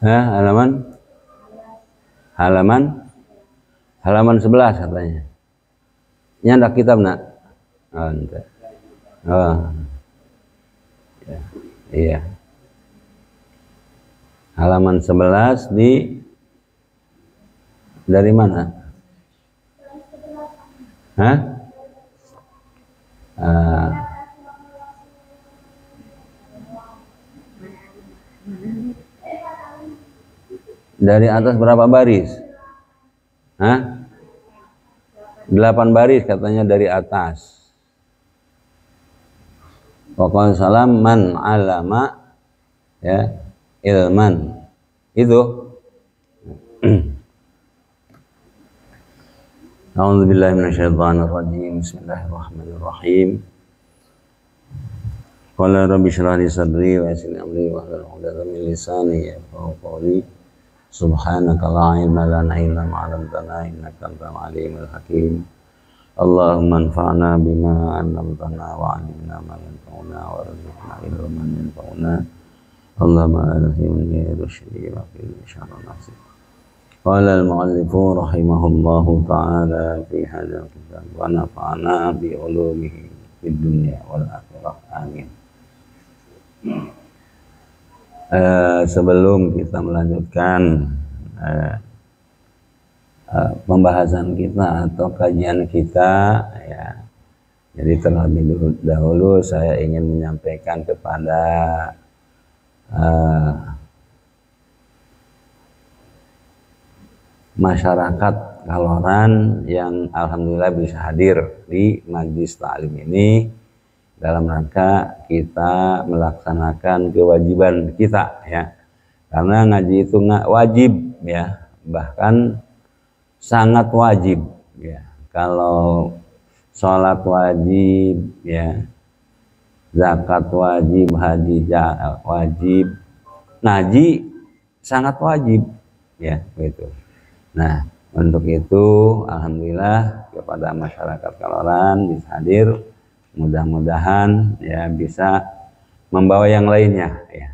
Halaman halaman halaman 11 katanya. Ini ada kitab nak? Oh, enggak. Oh. Ya. Iya. Halaman 11 dari mana? Hah? Dari atas berapa baris? Hah? 8 baris katanya dari atas. Pokoknya salam man alama ya ilman itu. A'udzubillahi minasyaitonirrajim. Bismillahirrahmanirrahim. Qala rabbi shrah li sadri wa yassir li amri wahlul 'uqdatam min lisani yafqahu qawli. Subhanaka la ilma lana illa ma 'allamtana innaka antal alimul hakim. Allahumma anfa'na bima 'allamtana wa 'allimna ma yanfa'una warzuqna ilman yanfa'una. Allahumma alhimni rusydi wa qini syarra nafsi. Qala al-mu'allifu rahimahullahu ta'ala fi hadzal kitab wa nafa'na bi 'ulumihi fid dunya wal akhirah. Amin. Sebelum kita melanjutkan pembahasan kita atau kajian kita ya, jadi terlebih dahulu saya ingin menyampaikan kepada masyarakat Kaloran yang alhamdulillah bisa hadir di majlis ta'lim ini dalam rangka kita melaksanakan kewajiban kita ya, karena ngaji itu nggak wajib ya, bahkan sangat wajib ya. Kalau sholat wajib ya, zakat wajib, haji wajib, ngaji sangat wajib ya gitu. Nah untuk itu alhamdulillah kepada masyarakat Kaloran bisa hadir. Mudah-mudahan ya bisa membawa yang lainnya ya,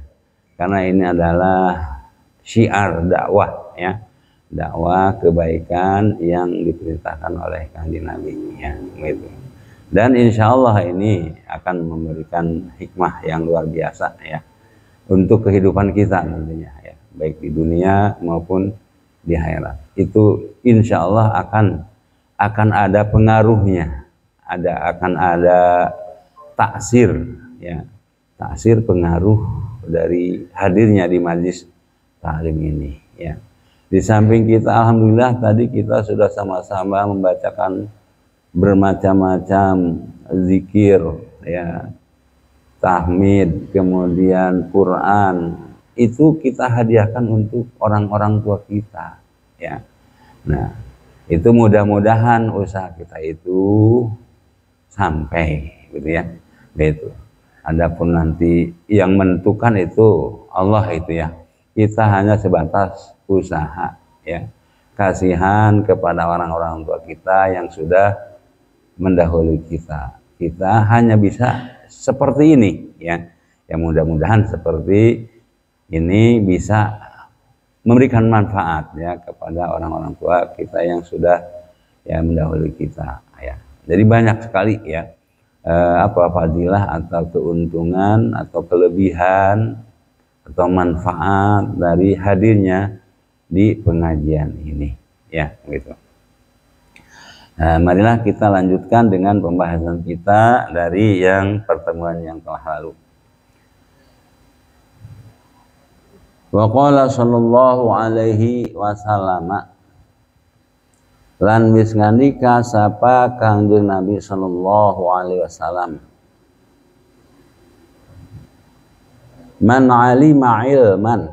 karena ini adalah syiar dakwah ya, dakwah kebaikan yang diperintahkan oleh Kanjeng Nabi ya gitu. Dan insya Allah ini akan memberikan hikmah yang luar biasa ya untuk kehidupan kita nantinya ya, baik di dunia maupun di akhirat. Itu insya Allah akan ada pengaruhnya. Akan ada taksir ya, taksir pengaruh dari hadirnya di majlis ta'lim ini ya. Di samping kita alhamdulillah tadi kita sudah sama-sama membacakan bermacam-macam zikir ya, tahmid, kemudian Quran, itu kita hadiahkan untuk orang-orang tua kita ya. Nah itu mudah-mudahan usaha kita itu sampai gitu ya gitu. Adapun nanti yang menentukan itu Allah itu ya, kita hanya sebatas usaha ya, kasihan kepada orang-orang tua kita yang sudah mendahului kita. Kita hanya bisa seperti ini ya, yang mudah-mudahan seperti ini bisa memberikan manfaat ya kepada orang-orang tua kita yang sudah ya mendahului kita ya. Jadi banyak sekali ya fadilah atau keuntungan atau kelebihan atau manfaat dari hadirnya di pengajian ini ya gitu. Marilah kita lanjutkan dengan pembahasan kita dari yang pertemuan yang telah lalu. Wa qala sallallahu alaihi wasallam, lan wis ngandika sapa Kanjeng Nabi sallallahu alaihi wasallam, man alima ilman,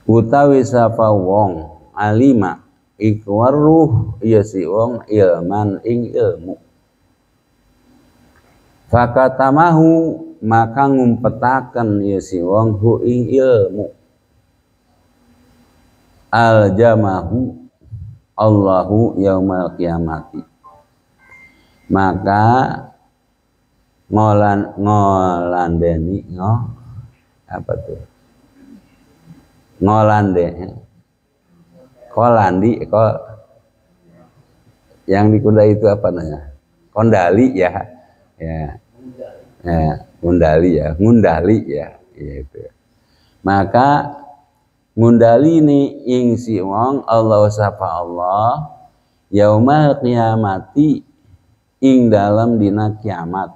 utawi sapa wong alima iku weruh ya si wong ilman ing ilmu, fakatamahu maka ngumpetaken ya si wong hu ing ilmu, aljamahu Allahu yaumal qiyamati, maka ngolandeni apa tuh ngolande, kolandi, yang di kuda itu apa namanya? Kondali ya, ya, ya, ngundali ya, gitu. Maka ngundali ini ing si wong Allah sapa Allah yaumal qiyamati ing dalam dina kiamat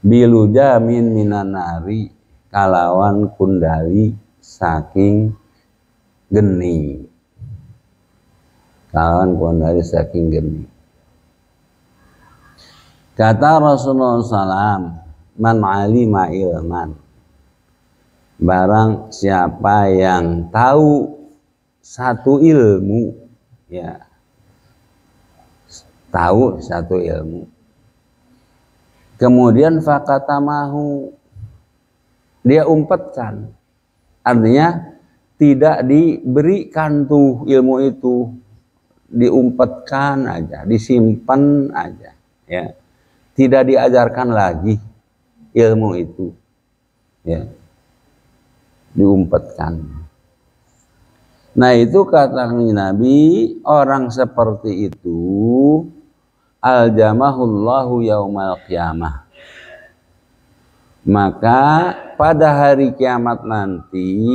bilujamin minan nari kalawan kundali saking geni, kalawan kundali saking geni. Kata Rasulullah SAW, man alima ilman, barang siapa yang tahu satu ilmu, ya, tahu satu ilmu, kemudian fakatamahu, dia umpetkan, artinya tidak diberikan tuh ilmu itu, diumpetkan aja, disimpan aja, ya, tidak diajarkan lagi ilmu itu, ya, diumpetkan. Nah itu kata Nabi, orang seperti itu aljamahullahu yaumal qiyamah, maka pada hari kiamat nanti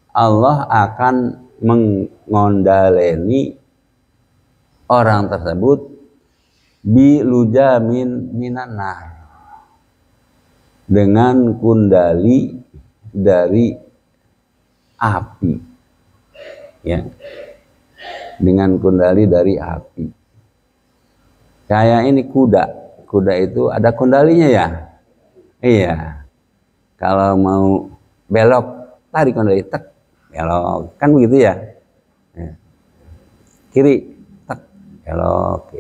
Allah akan mengondaleni orang tersebut bilujamin minan nar, dengan kundali dari api, ya, dengan kundali dari api. Kayak ini kuda itu ada kundalinya ya, iya. Kalau mau belok tarik kundali, tek, belok, kan begitu ya. Kiri, tek, belok.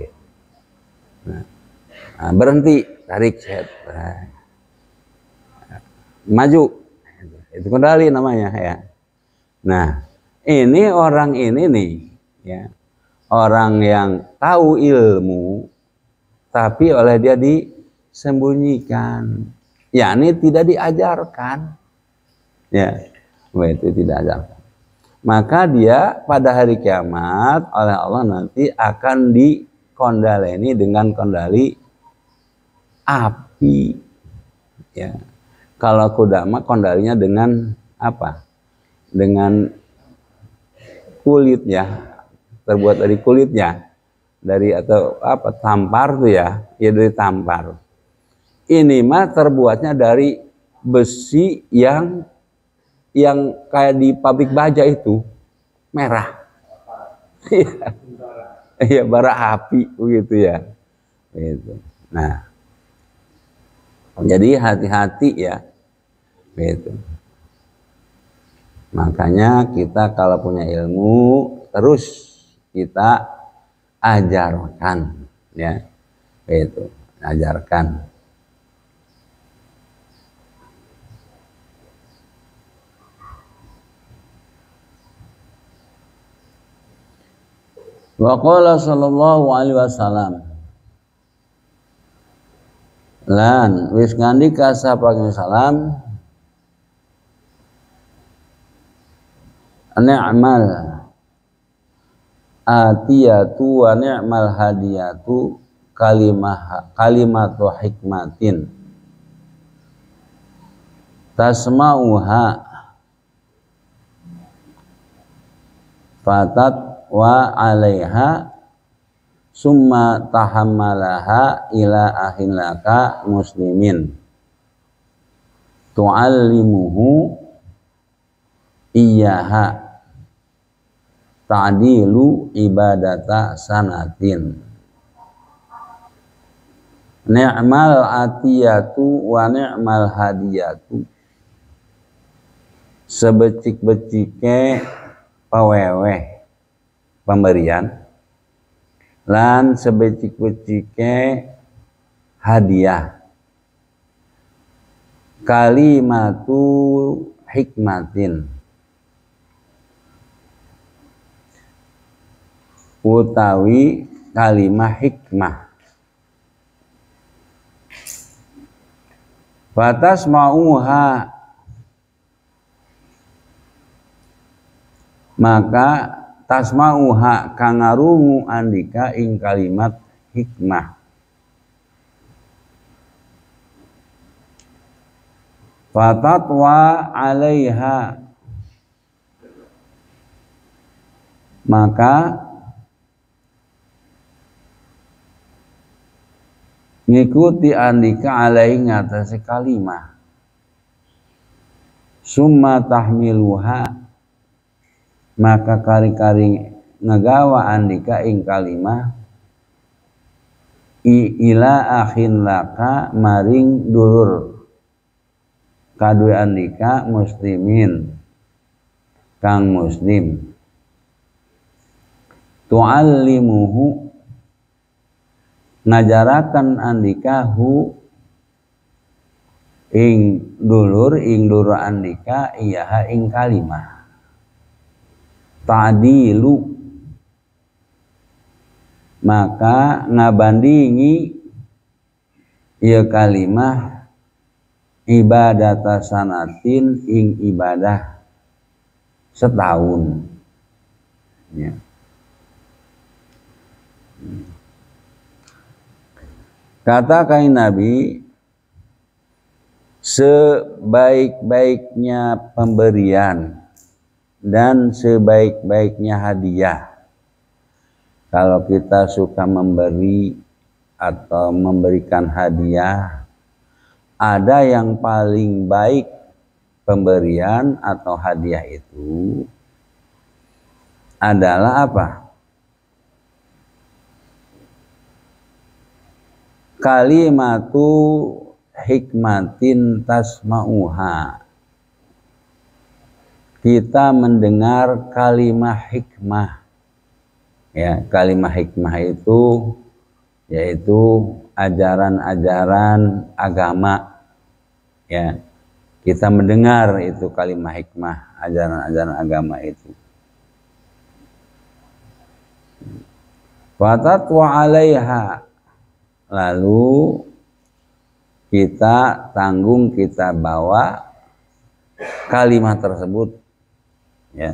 Nah, berhenti, tarik, set, maju, itu kundali namanya ya. Nah ini orang ini nih, ya, orang yang tahu ilmu tapi oleh dia disembunyikan, yakni tidak diajarkan, ya, itu tidak ajarkan. Maka dia pada hari kiamat oleh Allah nanti akan dikondaleni dengan kondali api, ya. Kalau kuda mah kondalinya dengan apa? Dengan kulitnya, terbuat dari kulitnya, dari atau apa, tampar tuh ya, ya dari tampar. Ini mah terbuatnya dari besi yang kayak di pabrik baja itu, merah. Iya, bara api begitu ya. Gitu. Nah, jadi hati-hati ya. Gitu. Makanya kita kalau punya ilmu terus kita ajarkan, ya, itu ajarkan. Wa qala sallallahu alaihi wasallam, lan wis ngandika sapa salam, ni'mal atiyatu wa ni'mal hadiyatu kalimatu hikmatin tasma'uha fatat wa 'alaiha summa tahammalaha ila ahilaka muslimin tu'allimuhu iyyaha ta'dilu ibadata sanatin. Ni'mal atiyatu wa ni'mal hadiyatu, sebecik-becike paweweh pemberian lan sebecik-becike hadiah, kalimatu hikmatin, utawi kalimah hikmah, batas mauha, maka tasmauha kangarungu andika ing kalimat hikmah. Fatatwa alaiha, maka ngikuti andika alaihi ngatasi kalimah. Summa tahmiluha, maka kari-kari ngagawa andika ing kalimah ila akhin laka maring dulur kadue andika muslimin kang muslim. Tu'allimuhu, ngajarakan andika hu ing dulur andika iyaha ing kalimah. Ta'dilu, maka ngabandingi ieu kalimah ibadata sanatin ing ibadah setahun, ya. Kata kain Nabi, sebaik-baiknya pemberian dan sebaik-baiknya hadiah, kalau kita suka memberi atau memberikan hadiah, ada yang paling baik pemberian atau hadiah itu adalah apa? Kalimatu hikmatin tasma'uha. Kita mendengar kalimah hikmah. Ya, kalimah hikmah itu yaitu ajaran-ajaran agama, ya. Kita mendengar itu kalimah hikmah, ajaran-ajaran agama itu. Fatatwa alaiha, lalu kita tanggung, kita bawa kalimat tersebut, ya.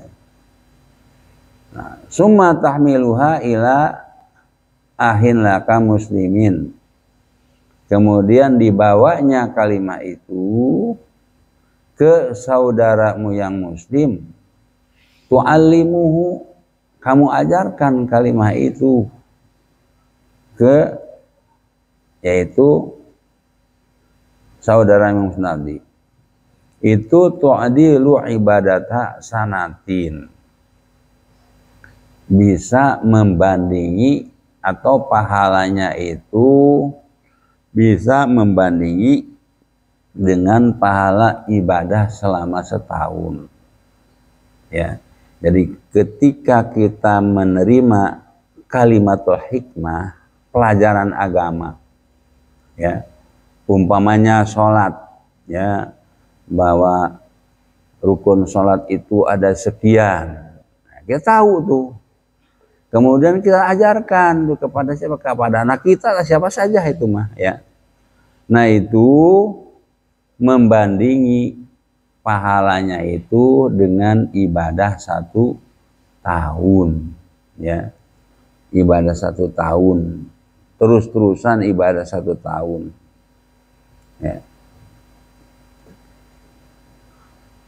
Nah, summa tahmiluha ila ahin laka muslimin, kemudian dibawanya kalimat itu ke saudaramu yang muslim. Tu'allimuhu, kamu ajarkan kalimat itu ke, yaitu saudara yang muslim. Itu tu'adilu ibadata sanatin, bisa membandingi atau pahalanya itu bisa membandingi dengan pahala ibadah selama setahun, ya. Jadi ketika kita menerima kalimat hikmah, pelajaran agama, ya, umpamanya sholat, ya, bahwa rukun sholat itu ada sekian, nah, kita tahu tuh. Kemudian kita ajarkan tuh kepada siapa? Kepada anak kita, siapa saja itu mah, ya. Nah, itu membandingi pahalanya itu dengan ibadah 1 tahun, ya. Ibadah 1 tahun, terus-terusan ibadah 1 tahun, ya.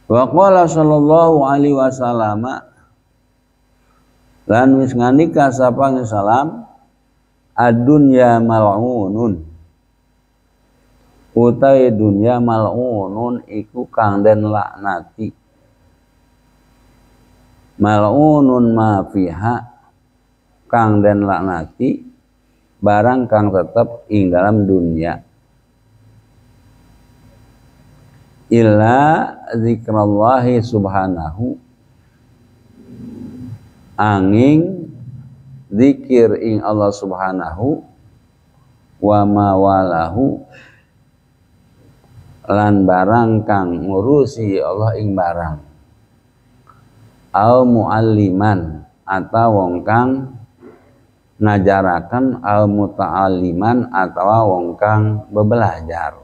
Wa qala sallallahu alaihi wasallam, lan wis ngandika sapa salam, ad-dunya mal'unun, utai dunya mal'unun iku kang den laknati. Mal'unun ma fiha, kang den laknati barang kang tetep ing dalam dunya. Illa zikrallahi subhanahu, angin zikir ing Allah subhanahu, wa mawalahu, lan barang kang ngurusi Allah ing barang, au mualliman, atau wong kang ngajaraken, au muta'alliman, atau wong kang bebelajar.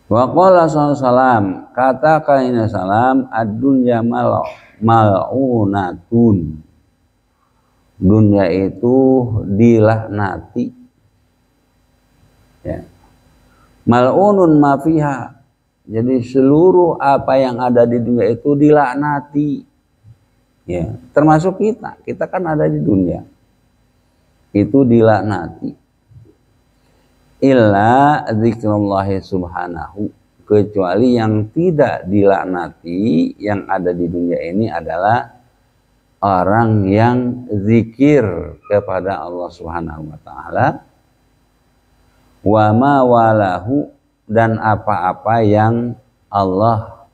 Wa qala sallallahu kata kaina salam ad-dunya mal'unatun. Dunia itu dilaknati. Ya. Mal'unun ma fiha. Jadi seluruh apa yang ada di dunia itu dilaknati. Ya, termasuk kita. Kita kan ada di dunia. Itu dilaknati. Illa dzikrullahi subhanahu, kecuali yang tidak dilaknati yang ada di dunia ini adalah orang yang zikir kepada Allah Subhanahu wa taala, wa ma walahu, dan apa-apa yang Allah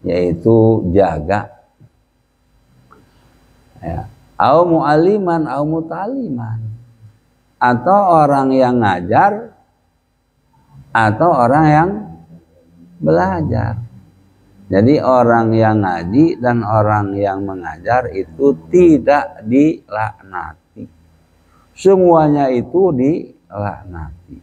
yaitu jaga, ya, au mu'aliman au mutaliman, atau orang yang ngajar atau orang yang belajar. Jadi orang yang ngaji dan orang yang mengajar itu tidak dilaknati. Semuanya itu dilaknati.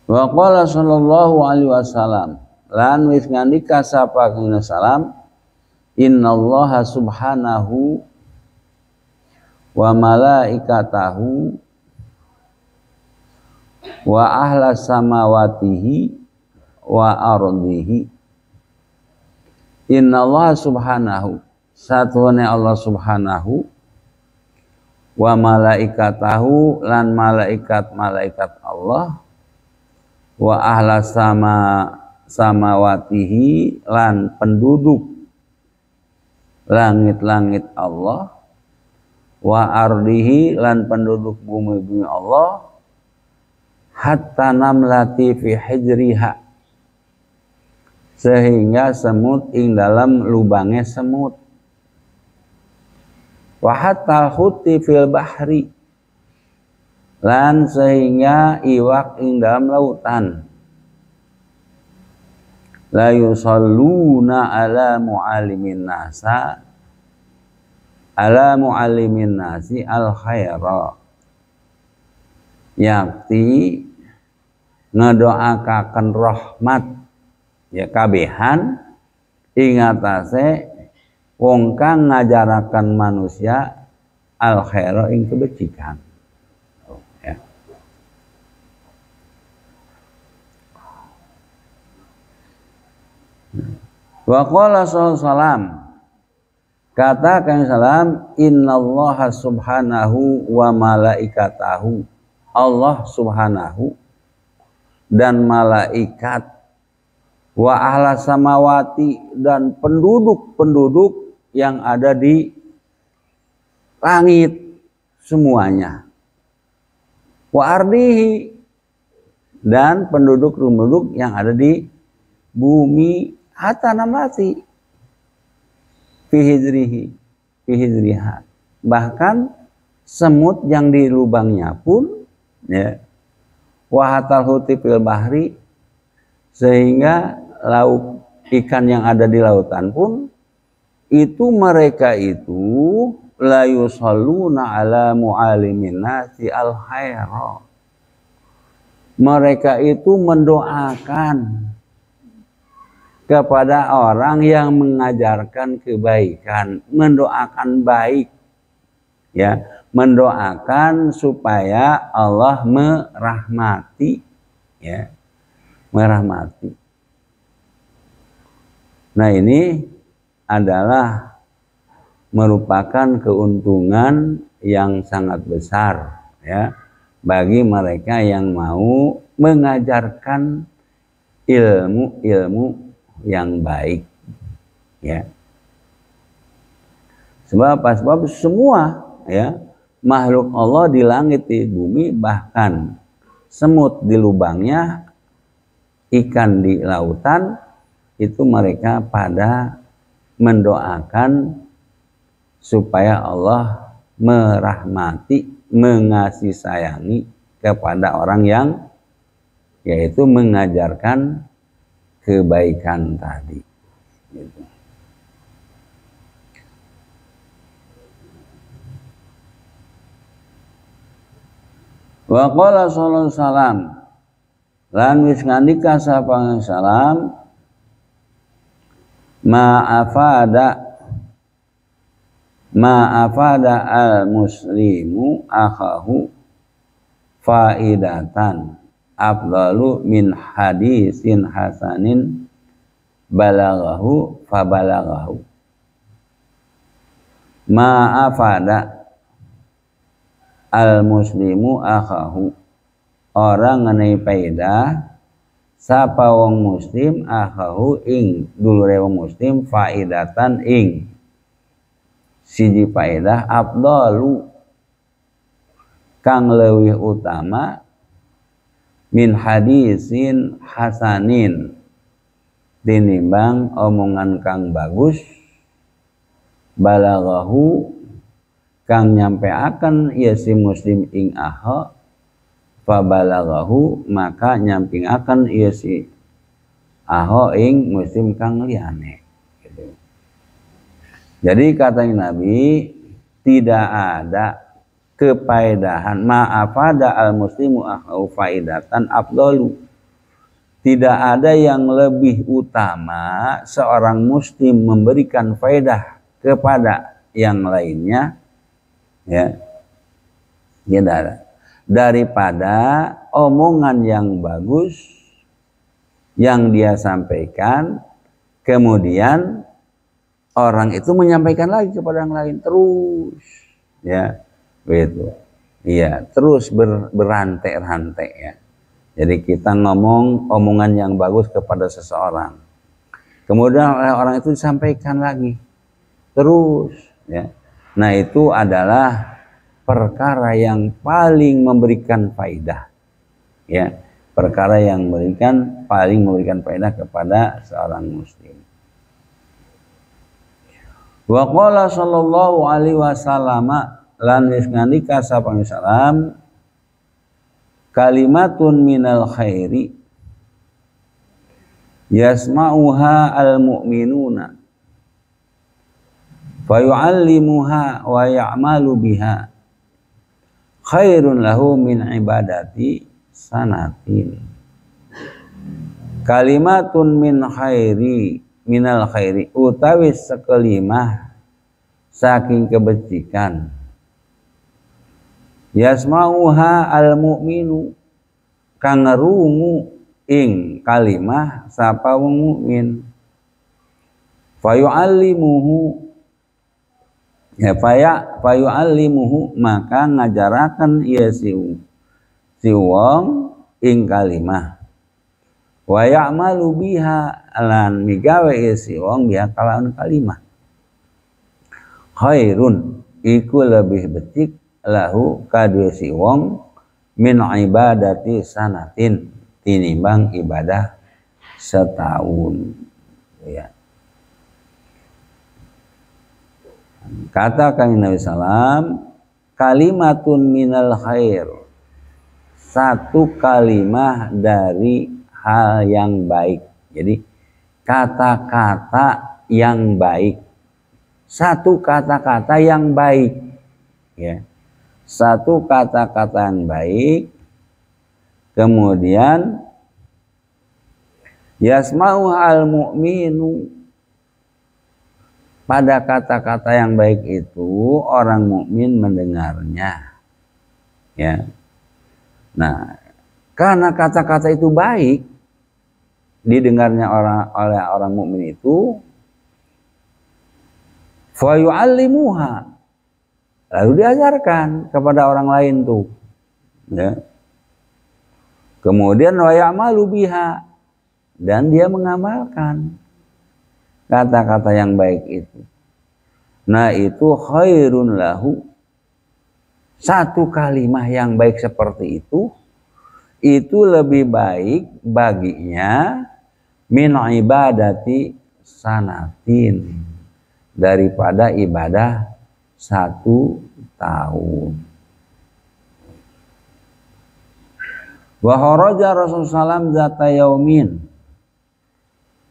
Wa qala sallallahu alaihi wasallam, lan wis ngandika sapa kana salam, innallaha subhanahu wa malaikatahu wa ahla samawatihi wa ardihi. Innallaha subhanahu, satuane Allah subhanahu, wa malaikatahu, lan malaikat Allah, wa ahla samawatihi, lan penduduk langit-langit Allah, wa ardihi, lan penduduk bumi-bumi Allah, hatta namlati fi hijriha, sehingga semut ing dalam lubangnya semut, wa hatta huti fil bahri, lan sehingga iwak ing dalam lautan, la yusalluna ala muallimin nasi al khaira, yakti ngedoakakan rahmat, ya kabehan ingatase wong kang ngajarakan manusia al khaira ing kebajikan. Ya. Wa qala sallallahu, kata kan salam, innallaha subhanahu wa malaikatahu, Allah subhanahu dan malaikat, wa ahla samawati, dan penduduk-penduduk yang ada di langit semuanya, wa ardihi, dan penduduk-penduduk yang ada di bumi, hatta namati fi hijriha, bahkan semut yang di lubangnya pun, ya, wa hatal huti fil bahri, sehingga lauk ikan yang ada di lautan pun itu mereka itu la yusalluna ala muallimin nasi al khaira, mereka itu mendoakan kepada orang yang mengajarkan kebaikan, mendoakan baik, ya, mendoakan supaya Allah merahmati, ya, merahmati. Nah, ini adalah merupakan keuntungan yang sangat besar, ya, bagi mereka yang mau mengajarkan ilmu-ilmu yang baik, ya. Sebab semua, ya, makhluk Allah di langit, di bumi, bahkan semut di lubangnya, ikan di lautan, itu mereka pada mendoakan supaya Allah merahmati, mengasih sayangi kepada orang yang yaitu mengajarkan kebaikan tadi. Gitu. Wa qala sallallahu alaihi wasallam lan wis ngandika sapa salam ma afada al muslimu akhahu faidatan afdalu min hadisin hasanin balaghahu fabalaghahu. Ma afada al muslimu akhahu, orang ngenai faedah sapa wong muslim akhahu ing dulure wong muslim faidatan ing siji faedah afdalu kang leuwih utama min hadisin hasanin tinimbang omongan kang bagus balaghahu kang nyampeaken ieu si muslim ing akha fabalaghahu maka nyampingaken ieu si akha ing muslim kang liyane gitu. Jadi katanya Nabi tidak ada kepaedahan ma'afada al muslimu akhahu faidatan afdalu, tidak ada yang lebih utama seorang muslim memberikan faedah kepada yang lainnya ya tidak ada daripada omongan yang bagus yang dia sampaikan kemudian orang itu menyampaikan lagi kepada yang lain terus ya begitu iya terus berantai-rantai ya. Jadi kita ngomong omongan yang bagus kepada seseorang kemudian oleh orang itu disampaikan lagi terus ya. Nah itu adalah perkara yang paling memberikan faidah ya, perkara yang paling memberikan faidah kepada seorang muslim. Wa qala sallallahu alaihi wasallam lan wis ngandika sapa salam kalimatun minal khairi yasma'uha al mu'minuna fayu'allimuha wa ya'malu biha khairun lahu min ibadati sanatin. Kalimatun minal khairi utawi sekelimah saking kebajikan yasma'uha al mu'minu kang ngerungu ing kalimah sapa wong mukmin fayu'allimuhu ya fayu'allimuhu maka ngajaraken ieu si wong ing kalimah wa ya'malu biha lan migawe ieu si wong biha kalawan kalimah khairun iku lebih becik lahu kadue si wong min ibadati sanatin tinimbang ibadah setahun ya. Kata Kanjeng Nabi salam kalimatun minal khair, satu kalimah dari hal yang baik. Jadi kata-kata yang baik, satu kata-kata yang baik ya, satu kata-kata yang baik. Kemudian yasma'u al mu'minu, pada kata-kata yang baik itu orang mukmin mendengarnya ya. Nah karena kata-kata itu baik didengarnya oleh orang mukmin itu fa yu'allimuha, lalu diajarkan kepada orang lain tuh ya. Kemudian wa ya'malu biha, dan dia mengamalkan kata-kata yang baik itu. Nah itu khairun lahu, satu kalimah yang baik seperti itu lebih baik baginya min ibadati sanatin, daripada ibadah 1 tahun. Wa kharaja Rasulullah SAW zata yaumin,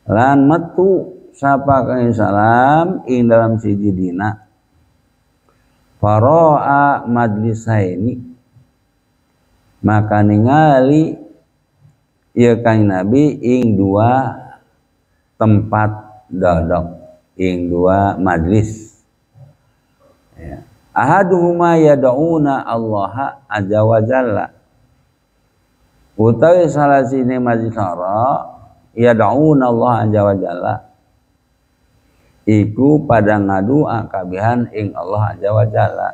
lan metu sapa Kanjeng salam ing dalam siji dina fara'a majlisaini, maka ningali ieu Kanjeng Nabi ing dua tempat dodok, ing dua majlis. Ya. Ahaduhuma yad'una Allah azza wa jalla. Utawi salah sini majlis yad'una Allah azza wa jalla. Iku pada ngadua kabihan ing Allah azza wa jalla.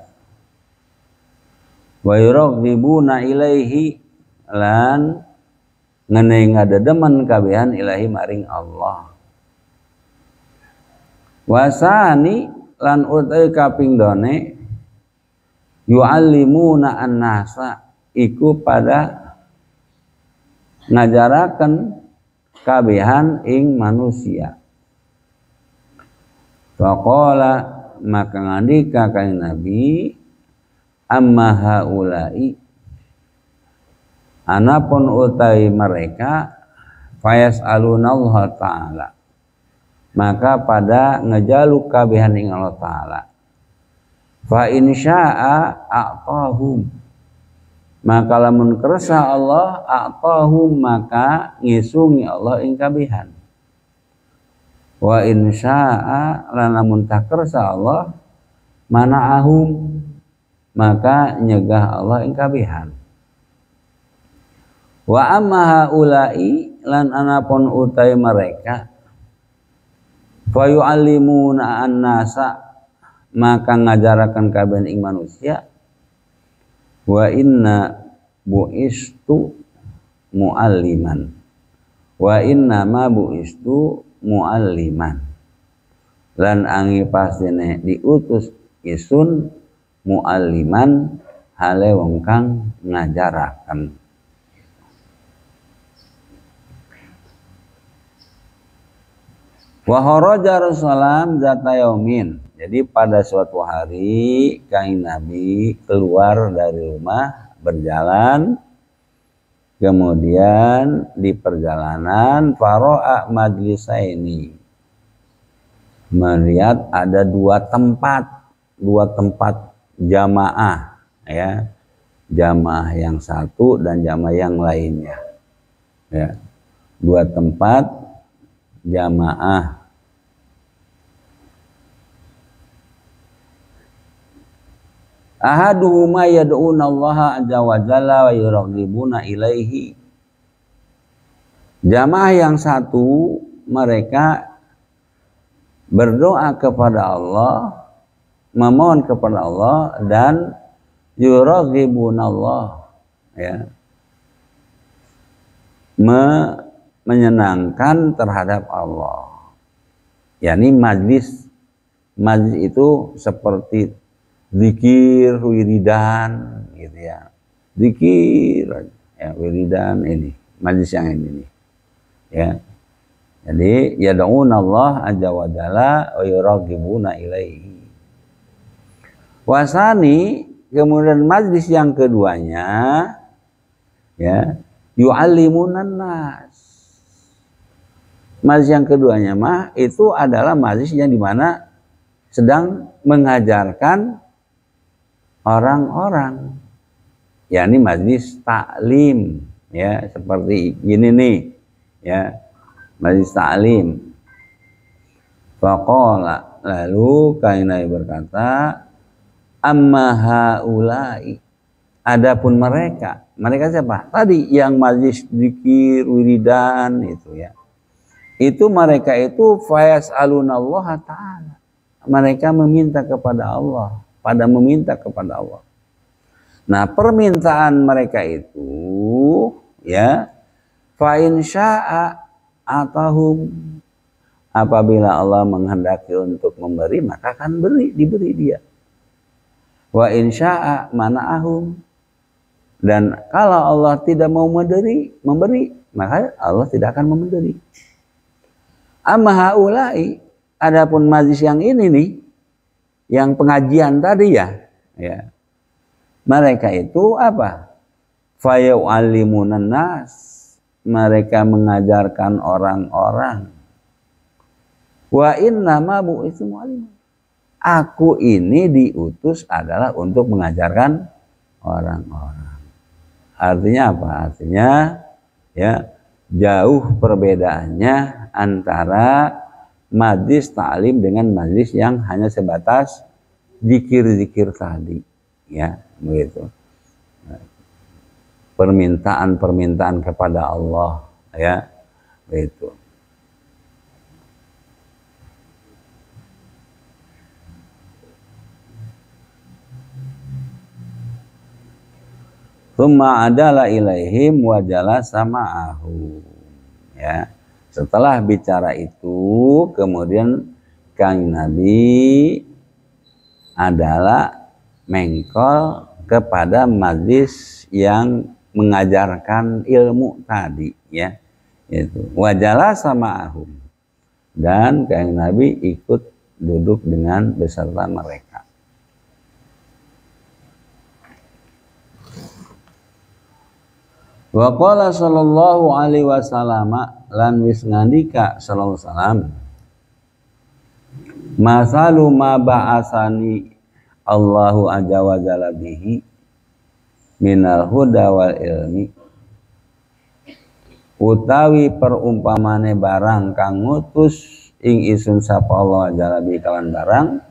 Wa yuraghibuna ilaihi lan ngeuneuy ngadedemen kabihan ilahi maring Allah. Wasani lan utawi kaping done yu'allimuna an-nasa iku pada ngajaraken kabihan ing manusia. Faqala maka ngandika Kanjeng Nabi amma haula'i anapun utawi mereka fayas'aluna Allah ta'ala maka pada ngejaluk kabihan ing Allah ta'ala fa in syaa a'tahum maka lamun kersa Allah a'tahum maka ngisungi Allah ing kabihan wa in syaa lan lamun tak kersa Allah mana'ahum maka nyegah Allah ing kabihan. Wa amma haula'i lan anapun utai mereka fa yu'allimuna an-nasa maka ngajarakan kabihan ing manusia wa inna bu'istu mu'alliman wa inna ma bu'istu mu'alliman lan angi pastine diutus isun mu'alliman hale wong kang ngajaraken. Wa kharaja Rasulullah zata yaumin. Jadi pada suatu hari Kanjeng Nabi keluar dari rumah berjalan, kemudian di perjalanan faro'a majlisaini melihat ada dua tempat jamaah, ya, jamaah yang satu dan jamaah yang lainnya, ya, dua tempat jamaah. Ahaduhuma yad'una Allah azza wa jalla wa yuraghibuna ilaihi. Jamaah yang satu mereka berdoa kepada Allah, memohon kepada Allah dan yuraghibuna Allah, ya, menyenangkan terhadap Allah. Yani majlis itu seperti zikir, wiridan gitu ya. Zikir ya, wiridan ini, majlis yang ini nih. Ya. Jadi yad'una Allah azza wa jalla wa yuraghibuna ilaihi. Wasani kemudian majlis yang keduanya ya yu'allimunan nas. Majlis yang keduanya mah itu adalah majlis yang dimana sedang mengajarkan orang-orang, yakni majlis taklim, ya, seperti ini nih, ya, majlis taklim. Faqala lalu Kanjeng Nabi berkata, amma haula'i, adapun mereka siapa? Tadi yang majlis zikir wiridan itu, ya. Itu mereka itu fayas'alunallaha ta'ala. Mereka meminta kepada Allah, pada meminta kepada Allah. Nah, permintaan mereka itu, ya, fa in syaa atahum, apabila Allah menghendaki untuk memberi maka akan diberi dia. Wa in syaa mana'ahum, dan kalau Allah tidak mau memberi maka Allah tidak akan memberi. Amma haula'i, adapun majlis yang ini nih, yang pengajian tadi ya, mereka itu apa? Fayu'allimunan nas, mereka mengajarkan orang-orang. Wa inna ma bu'itsu mu'allim, aku ini diutus adalah untuk mengajarkan orang-orang. Artinya apa? Artinya ya jauh perbedaannya antara majlis ta'lim dengan majlis yang hanya sebatas zikir-zikir tadi, ya begitu. Permintaan-permintaan kepada Allah, ya begitu. Tsumma adala ilaihim wa jalasa ma'ahum. Ya. Setelah bicara itu, kemudian Kang Nabi adalah mengkol kepada majlis yang mengajarkan ilmu tadi, ya. Itu wa jalasa ma'ahum. Dan Kang Nabi ikut duduk dengan beserta mereka. Wa qala sallallahu alaihi wasallam lan wis ngandika sallallahu alaihi wasallam masalu ma ba'asani Allahu azza wa jalla bihi minal huda wal ilmi utawi perumpamane barang kang ngutus ing isun sapa Allah jalla bihi kalan barang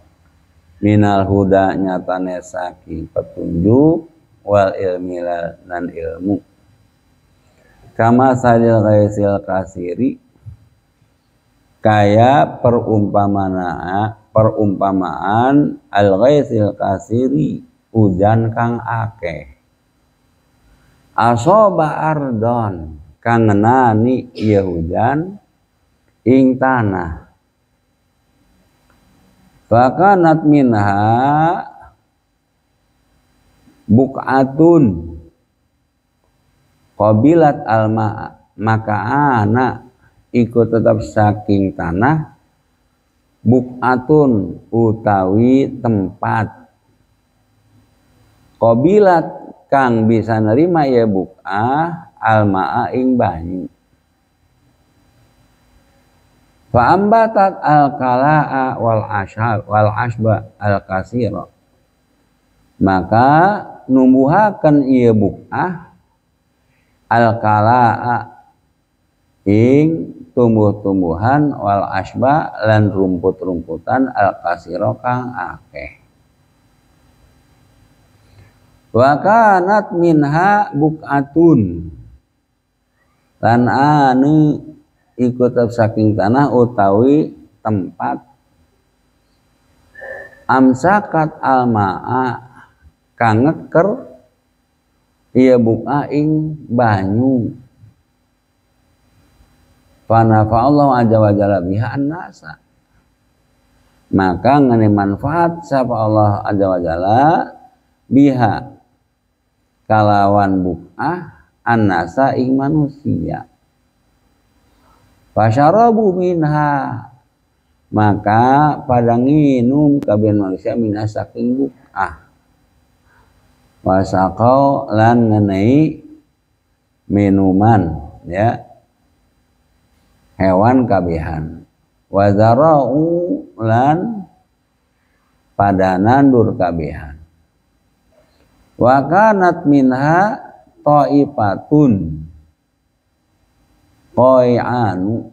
minal huda nyatane saking petunjuk wal ilmi lan ilmu kama salil ghaisil kasiri kaya perumpamaan al ghaisil kasiri hujan kang akeh asoba ardon kang ngenani ieu hujan ing tanah fakanat minha buk'atun qabilat alma maka ana ikut tetap saking tanah buk'atun utawi tempat qabilat kang bisa nerima ya buk'ah almaa ing banyu fa ambatat alqalaa wal ashba al kasira maka numbuhaken ieu buk'ah al-kalaa ing tumbuh-tumbuhan wal asba lan rumput-rumputan al-kasiro kang akeh wa kanat minha buk'atun lan anu ikut saking tanah utawi tempat amsakat al-ma'a kang ngeker iya buka ing banyu fanafa Allah azza wa jalla biha an-nasa maka ngene manfaat sapa Allah azza wa jalla biha kalawan buk'ah an-nasa ing manusia fasyarabu minha maka pada nginum kabeh manusia minha saking buk'ah wasaqau lan ngenai minuman ya hewan kabehan wazarau lan pada nandur kabehan wa kanat minha taifatun qai'anu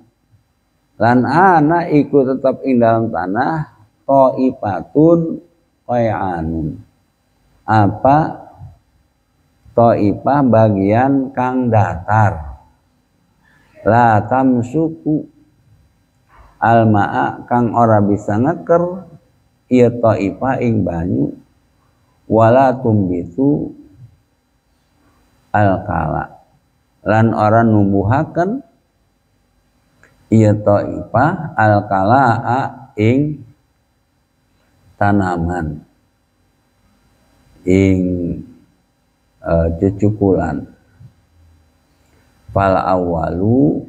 lan ana ikut tetap ing dalam tanah taifatun qai'anun apa Taifah bagian kang datar la tamsuku almaa kang ora bisa ngeker ieu Taifah ing banyu wala tumbitu alkala lan ora numbuhaken ieu Taifah alkala ing tanaman ing cecukulan fal awalu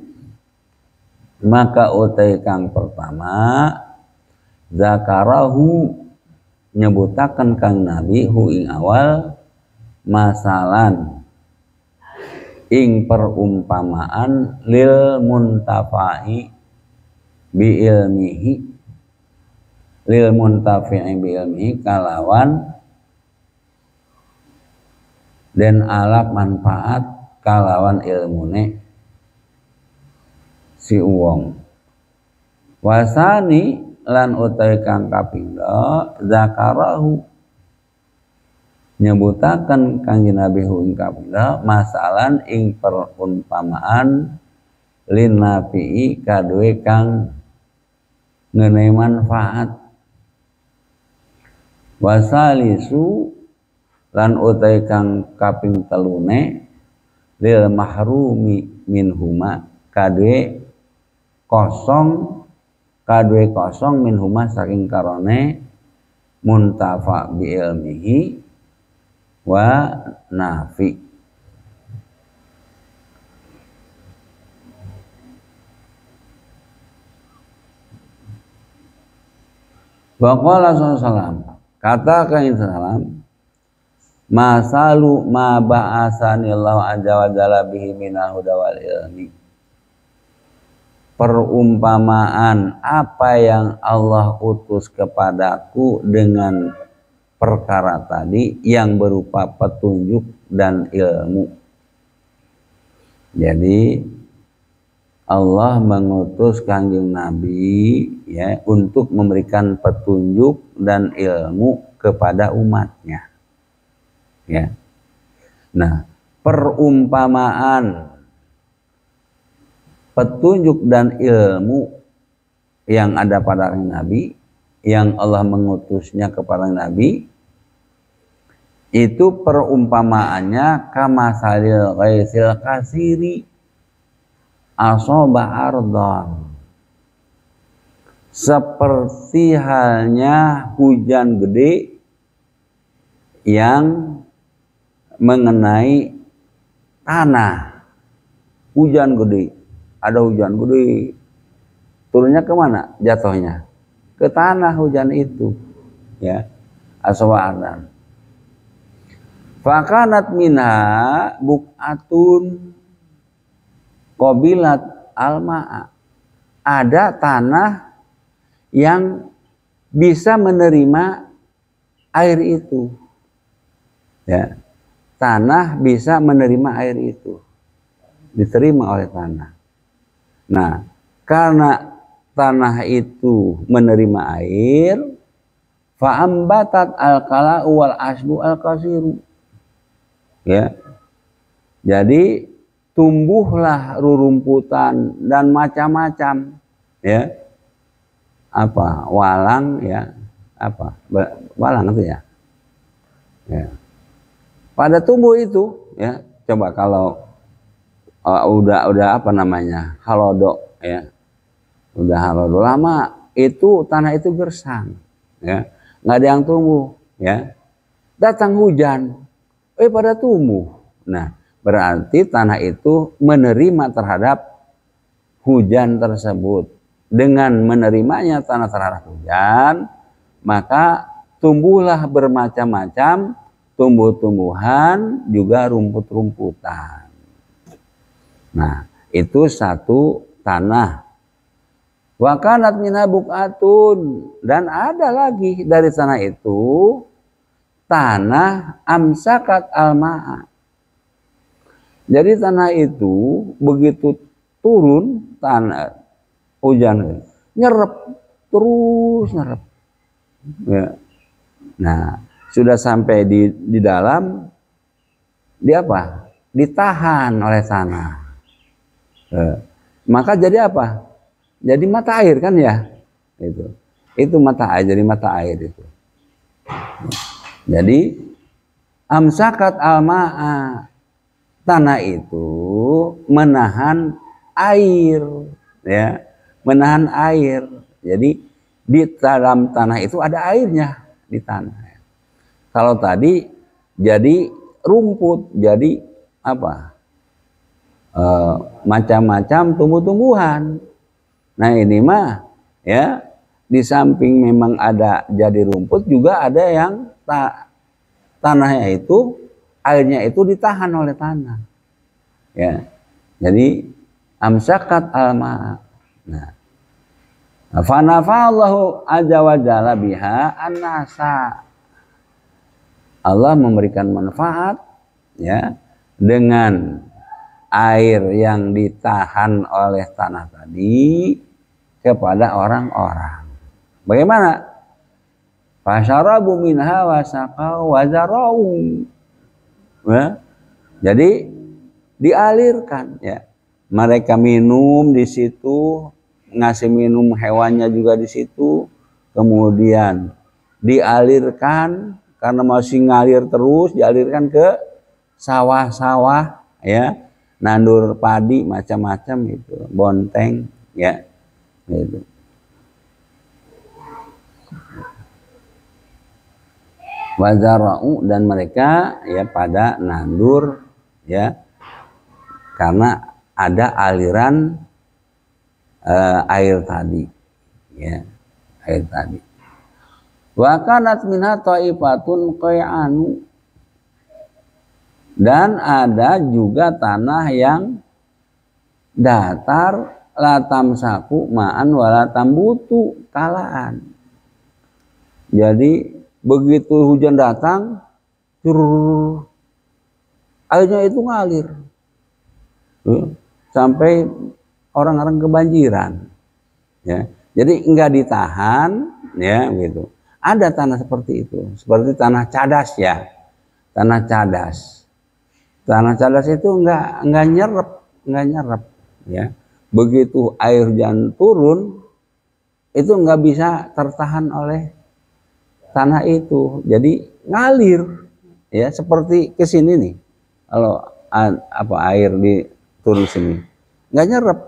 maka utai kang pertama zakarahu nyebutaken kang Nabi hu ing awal masalan ing perumpamaan lil muntafa'i bi ilmihi lil muntafi'i bi ilmihi kalawan dan alap manfaat kalawan ilmune si uwong. Wasani lan utai kang kapindho zakarahu nyebutaken Kanjeng Nabi ing kapindho masalan ing perumpamaan lin nafi'i kadue kang ngeunai manfaat. Wasalisu lan utai kang kaping telune lil mahrumi minhuma kadue kosong minhuma saking karone muntafa bi ilmihi wa nafi. Wa qala sallallahu kata Kanjeng sallam masalu ma ba'asanillahu azza wa jalla bihi minal huda wal ilmi, perumpamaan apa yang Allah utus kepadaku dengan perkara tadi yang berupa petunjuk dan ilmu. Jadi Allah mengutus Kanjeng Nabi ya untuk memberikan petunjuk dan ilmu kepada umatnya. Ya. Nah, perumpamaan petunjuk dan ilmu yang ada pada Nabi, yang Allah mengutusnya kepada Nabi, itu perumpamaannya kama salil ghaisil kasiri asoba ardon, seperti halnya hujan gede yang mengenai tanah. Hujan gede, ada hujan gede, turunnya kemana? Jatuhnya ke tanah hujan itu, ya, asoba ardon. Fakanat minha buk'atun qabilat alma'a, ada tanah yang bisa menerima air itu, ya, tanah bisa menerima air itu, diterima oleh tanah. Nah, karena tanah itu menerima air, fa'ambatat al-qala'u wal asbu al-qasiru, ya, jadi tumbuhlah rerumputan dan macam-macam, ya, apa walang, ya, apa walang itu ya, ya, pada tumbuh itu, ya, coba kalau udah apa namanya halodo, ya, udah halodo lama itu tanah itu gersang, ya, nggak ada yang tumbuh, ya, datang hujan, pada tumbuh. Nah, berarti tanah itu menerima terhadap hujan tersebut. Dengan menerimanya tanah terhadap hujan, maka tumbuhlah bermacam-macam tumbuh-tumbuhan, juga rumput-rumputan. Nah, itu satu tanah. Wa kanat minha buq'atun, dan ada lagi dari tanah itu tanah amsakat alma'a. Jadi tanah itu begitu turun tanah hujan, nyerep, terus nyerep, ya. Nah, sudah sampai di dalam, di apa? Ditahan oleh tanah. Maka jadi apa? Jadi mata air kan, ya. Itu mata air, jadi mata air itu. Jadi amsakat alma'a, tanah itu menahan air, ya, menahan air. Jadi di dalam tanah itu ada airnya di tanah. Kalau tadi jadi rumput, jadi apa? Macam-macam tumbuh-tumbuhan. Nah, ini mah, ya, di samping memang ada jadi rumput, juga ada yang tanahnya itu, airnya itu ditahan oleh tanah, ya. Jadi amsakat alma. Nah, fanafa'allahu azza wa jalla biha an-nasa, Allah memberikan manfaat ya, dengan air yang ditahan oleh tanah tadi kepada orang-orang. Bagaimana? Fasyarabu minha wasaqau wazarau. Ya. Jadi dialirkan, ya. Mereka minum di situ, ngasih minum hewannya juga di situ, kemudian dialirkan karena masih ngalir terus, dialirkan ke sawah-sawah, ya, nandur padi macam-macam itu, bonteng, ya, gitu. Wazara'u, dan mereka ya pada nandur, ya, karena ada aliran air tadi, ya, air tadi. Wa kanat minha ta'ifatun qay'anu, dan ada juga tanah yang datar, latam saku ma'an walatam butu kalaan. Jadi begitu hujan datang, airnya itu ngalir, sampai orang-orang kebanjiran, ya. Jadi enggak ditahan, ya, gitu. Ada tanah seperti itu, seperti tanah cadas, ya, tanah cadas. Tanah cadas itu enggak nyerap, ya. Begitu air hujan turun, itu enggak bisa tertahan oleh tanah itu, jadi ngalir, ya, seperti ke sini nih. Kalau air di turun sini, nggak nyerap,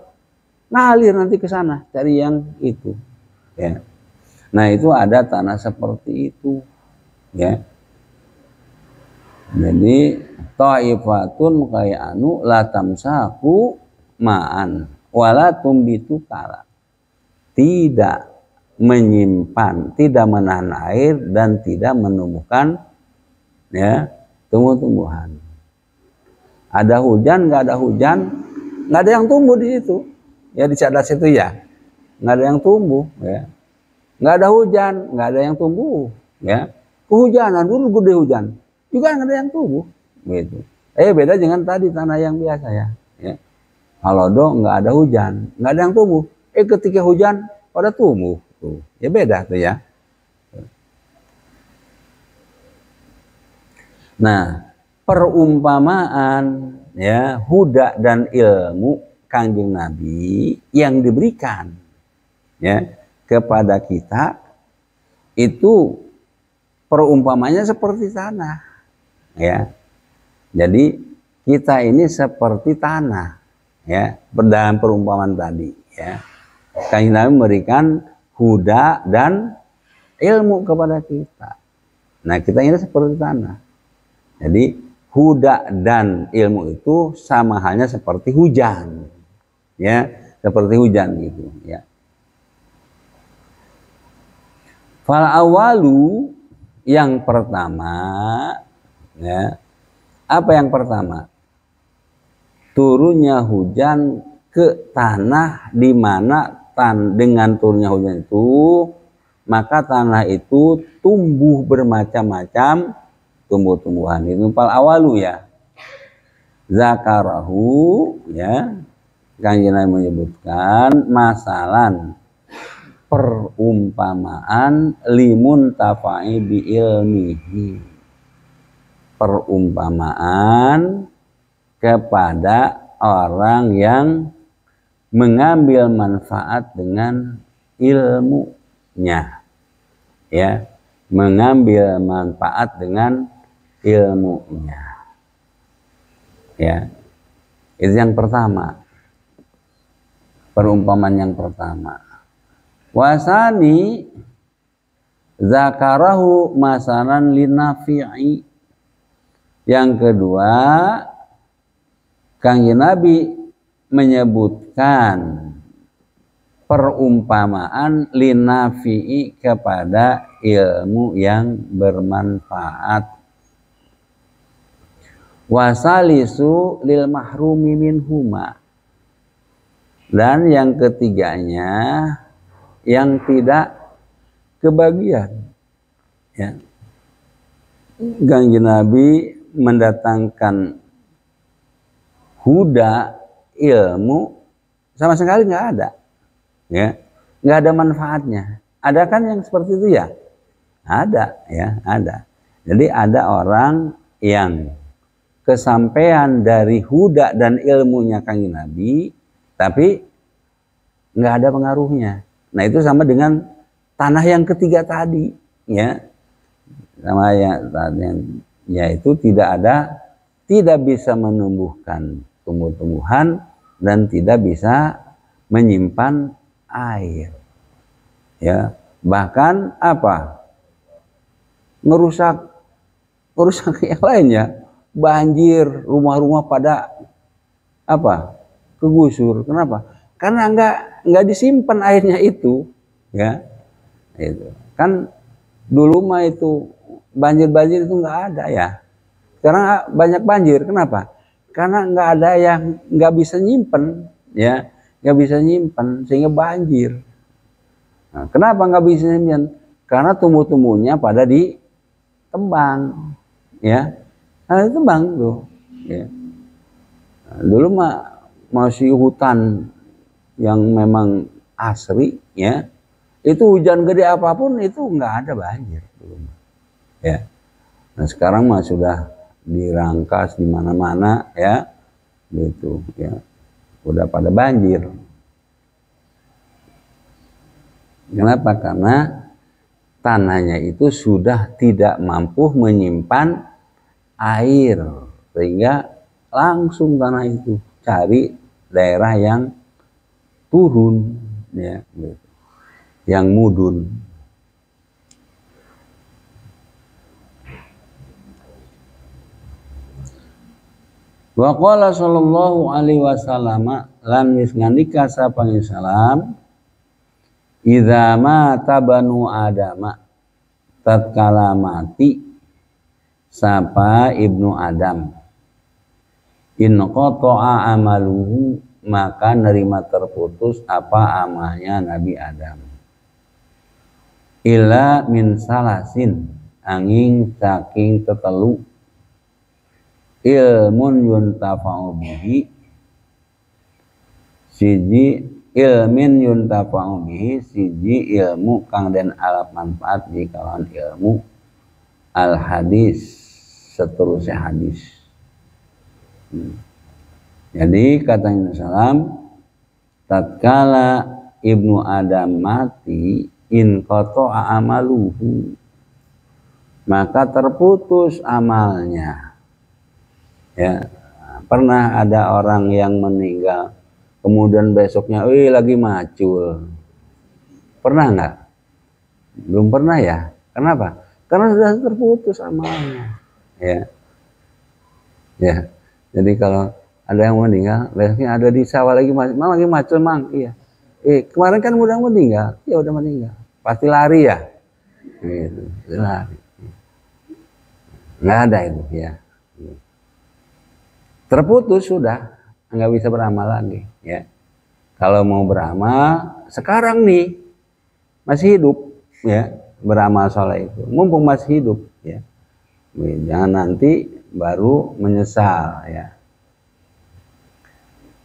ngalir nanti ke sana cari yang itu, ya. Nah, itu ada tanah seperti itu, ya. Jadi ta'ifatun qay'anu la tamsaku ma'an wala tumbitu kala, tidak menyimpan, tidak menahan air, dan tidak menumbuhkan, ya, tumbuh-tumbuhan. Ada hujan, nggak ada hujan, nggak ada yang tumbuh di situ, ya, di cadas itu, ya, nggak ada yang tumbuh, ya. Nggak ada hujan, nggak ada yang tumbuh, ya. Kehujanan dulu gede hujan juga nggak ada yang tumbuh, gitu. Beda dengan tadi tanah yang biasa, ya, ya. Kalau nggak ada hujan, nggak ada yang tumbuh. Ketika hujan pada tumbuh. Tuh, ya beda tuh, ya. Nah, perumpamaan, ya, huda dan ilmu Kanjeng Nabi yang diberikan, ya, kepada kita itu perumpamanya seperti tanah, ya. Jadi kita ini seperti tanah, ya, dalam perumpamaan tadi, ya. Kanjeng Nabi memberikan huda dan ilmu kepada kita. Nah, kita ini seperti tanah. Jadi huda dan ilmu itu sama halnya seperti hujan, ya, seperti hujan gitu, ya. Fal awalu, yang pertama, ya, apa yang pertama? Turunnya hujan ke tanah di mana dengan turunnya hujan itu, maka tanah itu tumbuh bermacam-macam tumbuh-tumbuhan. Itu fal awalu, ya. Zakarahu, ya, Kanjeng Nabi menyebutkan masalan, perumpamaan limun tafa'i bi ilmihi, perumpamaan kepada orang yang mengambil manfaat dengan ilmunya, ya, mengambil manfaat dengan ilmunya, ya. Itu yang pertama, perumpamaan yang pertama. Wasani zakarahu masalan linafi'i, yang kedua Kanjeng Nabi menyebutkan perumpamaan linafi'i kepada ilmu yang bermanfaat. Wasalisu lil mahrumi minhuma, dan yang ketiganya yang tidak kebagian, ya. Kanjeng Nabi mendatangkan huda, ilmu, sama sekali nggak ada, ya, nggak ada manfaatnya. Ada kan yang seperti itu ya? Ada, ya, ada. Jadi ada orang yang kesampaian dari huda dan ilmunya Kanjeng Nabi, tapi nggak ada pengaruhnya. Nah itu sama dengan tanah yang ketiga tadi, ya, sama yang yaitu tidak bisa menumbuhkan tumbuh-tumbuhan dan tidak bisa menyimpan air, ya, bahkan apa, ngerusak yang lainnya, banjir, rumah-rumah pada apa, kegusur. Kenapa? Karena nggak disimpan airnya itu, ya, itu kan dulu mah itu banjir itu nggak ada ya. Sekarang banyak banjir. Kenapa? Karena nggak ada yang nggak bisa nyimpen, ya, nggak bisa nyimpen sehingga banjir. Nah, kenapa nggak bisa nyimpen? Karena tumbuh-tumbuhnya pada ditebang, ya. Nah, ditebang tuh, ya. Nah, dulu mah masih hutan yang memang asri, ya. Itu hujan gede apapun itu nggak ada banjir dulu, ya. Nah sekarang mah sudah dirangkas di mana-mana, ya, gitu, ya, udah pada banjir. Kenapa? Karena tanahnya itu sudah tidak mampu menyimpan air, sehingga langsung tanah itu cari daerah yang turun, ya, gitu, yang mudun. Wa qala sallallahu alaihi wasallam lan wis ngandika sapane salam, idza mata banu adama, tatkala mati sapa ibnu Adam, in qata'a amaluhu, maka nerima terputus apa amalnya Nabi Adam, illa min salasin, angin saking tetelu, ilmun yuntafa'u bihi, siji ilmin yuntafa'u bihi, siji ilmu kang den alap manfaat di kawan ilmu, al hadis, seterusnya hadis. Jadi kata Nabi Sallam, tatkala ibnu Adam mati, in qata'a amaluhu, maka terputus amalnya. Ya, pernah ada orang yang meninggal, kemudian besoknya, lagi macul. Pernah nggak? Belum pernah ya. Kenapa? Karena sudah terputus amalnya. Ya, ya. Jadi kalau ada yang meninggal, besoknya ada di sawah lagi macul, mang. Iya. Kemarin kan udah meninggal, ya udah meninggal. Pasti lari ya. Gitu, lari. Nggak ada itu, ya. Terputus sudah, nggak bisa beramal lagi, ya. Kalau mau beramal sekarang nih masih hidup, ya, beramal soleh itu mumpung masih hidup, ya. Jangan nanti baru menyesal, ya.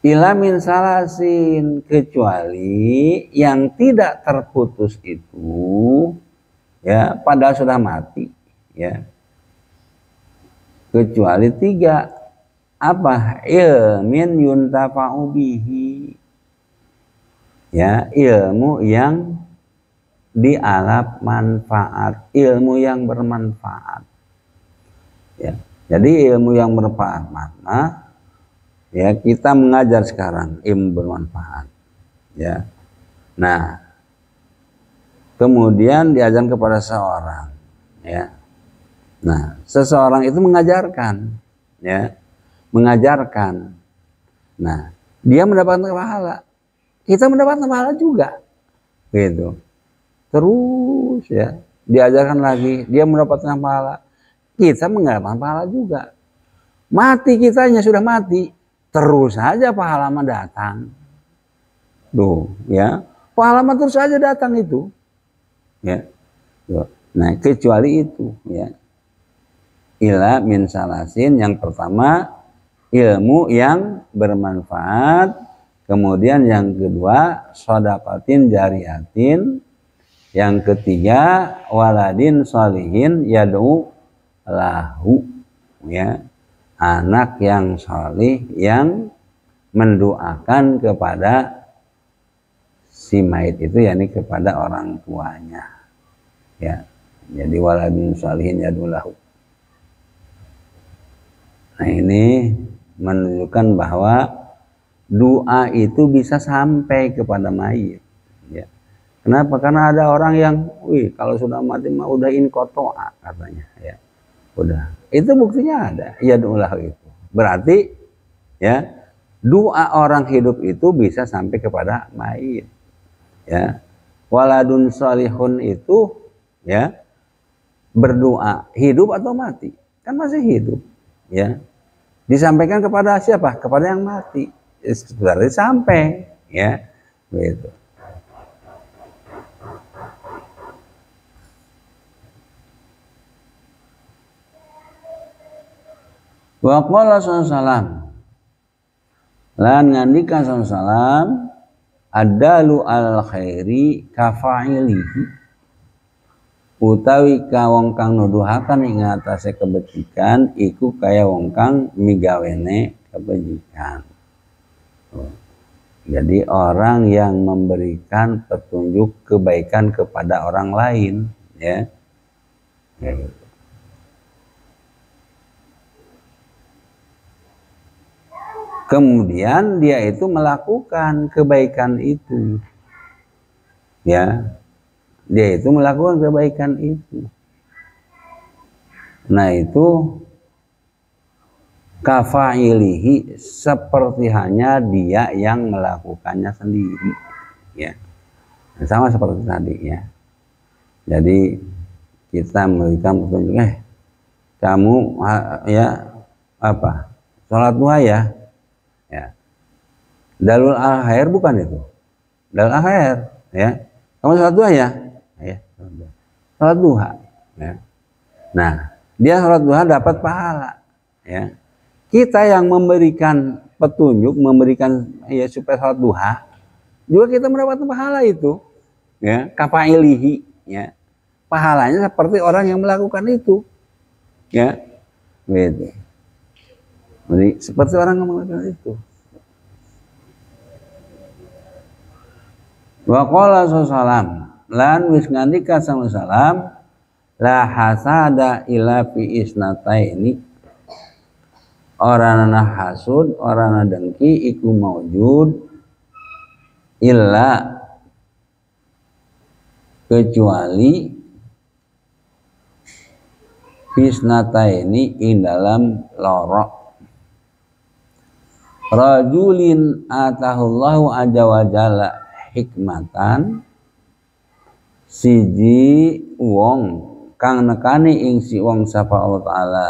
Ila min salasin, kecuali yang tidak terputus itu, ya, padahal sudah mati, ya, kecuali tiga. Apa? Ilmin yuntafa'u bihi, ya, ilmu yang dialap manfaat, ilmu yang bermanfaat, ya. Jadi ilmu yang bermanfaat mana? Ya, kita mengajar sekarang ilmu bermanfaat, ya. Nah, kemudian diajarkan kepada seorang, ya. Nah, seseorang itu mengajarkan, ya, mengajarkan. Nah, dia mendapatkan pahala, kita mendapatkan pahala juga, gitu. Terus, ya, diajarkan lagi, dia mendapatkan pahala, kita mendapatkan pahala juga. Mati kitanya sudah mati, terus saja pahala datang. Tuh, ya, pahala terus saja datang itu, ya. Tuh. Nah, kecuali itu, ya. ila min salasin. Yang pertama ilmu yang bermanfaat, kemudian yang kedua shadaqatin jariyatin, yang ketiga waladin sholihin yad'u lahu, ya, anak yang sholih yang mendoakan kepada si mayit itu, yakni kepada orang tuanya, ya. Jadi waladin sholihin yad'u lahu. Nah, ini menunjukkan bahwa doa itu bisa sampai kepada mayit, ya. Kenapa? Karena ada orang yang, kalau sudah mati mah udah inqoto'a katanya, ya. Udah. Itu buktinya ada, yad'u lahu itu. Berarti, ya, doa orang hidup itu bisa sampai kepada mayit, ya. Waladun sholihun itu, ya, berdoa hidup atau mati? Kan masih hidup, ya. Disampaikan kepada siapa? Kepada yang mati. Berarti sampai, ya, begitu. Wa qala sallallahu lan ngandika sallallahu adalu al khairi kafa'ilihi, utawi ka wong kang nuduhaken ing atase kebajikan iku kaya wong kang migawene kebajikan. Jadi orang yang memberikan petunjuk kebaikan kepada orang lain, ya. Kemudian dia itu melakukan kebaikan itu, ya. Dia itu melakukan kebaikan itu. Nah, itu kafa'ilihi, seperti hanya dia yang melakukannya sendiri, ya. Sama seperti tadi, ya. Jadi kita memberikan petunjuk, kamu, ya, apa, sholat duha, ya. Ya. Dalul akhir bukan itu. Dalul akhir, ya. Kamu sholat duha, ya. Ya, sholat duha, ya. Nah, dia sholat duha dapat pahala, ya. Kita yang memberikan petunjuk, memberikan, ya, supaya sholat duha, juga kita mendapatkan pahala itu, ya, kafailihi, ya. Pahalanya seperti orang yang melakukan itu, ya, gitu. Jadi seperti orang yang melakukan itu. Wa qala sallallahu lan wis ngandika sallallahu la hasada ila fi isnataini, orana hasud, orana dengki iku maujud illa, kecuali fisnataini ing dalam lorok. Rajulin atahullahu azza wa jalla hikmatan, siji wong kang nekani ing si wong sapa Allah taala,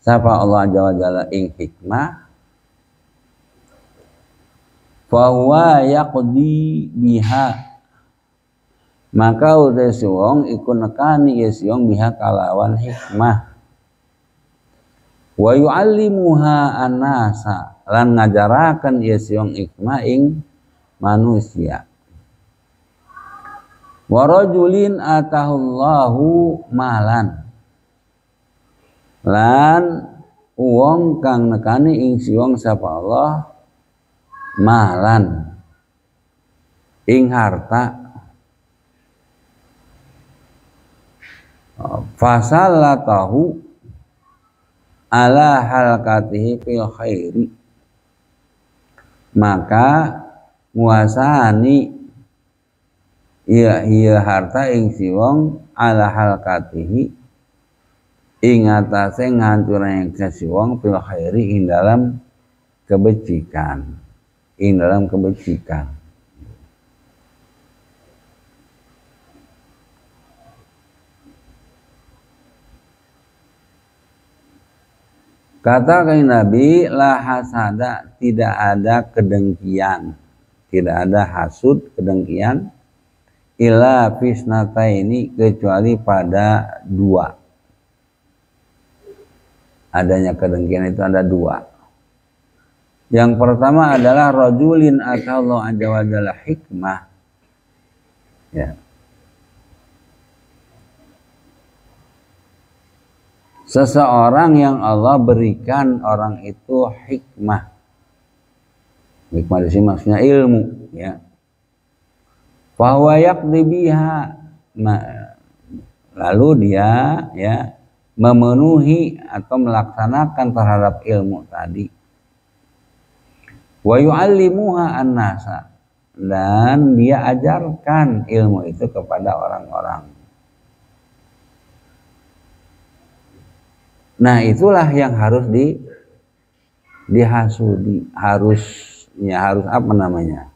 sapa Allah azza wa jalla ing hikmah, fa huwa yaqdi biha, maka udah si wong iku nekani ya si wong biha kalawan hikmah, wa yu'allimuha an-nasa, lan ngajaraken ya si wong hikmah ing manusia. Wa rajulin atahullahu malan, lan wong kang nekani ing si wong sapa Allah malan ing harta, fasallatahu ala halqatihi fil khairi, maka muasani iya harta ing si wong ala halqatihi ing atase ngancurane si wong fil khairi ing dalam kebajikan, ing dalam kebajikan. Kata kain Nabi, la hasada, tidak ada kedengkian, tidak ada hasud, kedengkian, illa fisnataini, kecuali pada dua. adanya kedengkian itu ada dua. Yang pertama adalah rajulin atallahu azza wa jalla hikmah. Ya. Seseorang yang Allah berikan orang itu hikmah. Hikmah di sini maksudnya ilmu, ya. Bahwa yaqdi biha, lalu dia ya memenuhi atau melaksanakan terhadap ilmu tadi. Wa yu'allimuha an-nasa, dan dia ajarkan ilmu itu kepada orang-orang. Nah, itulah yang harus dihasudi, harus apa namanya?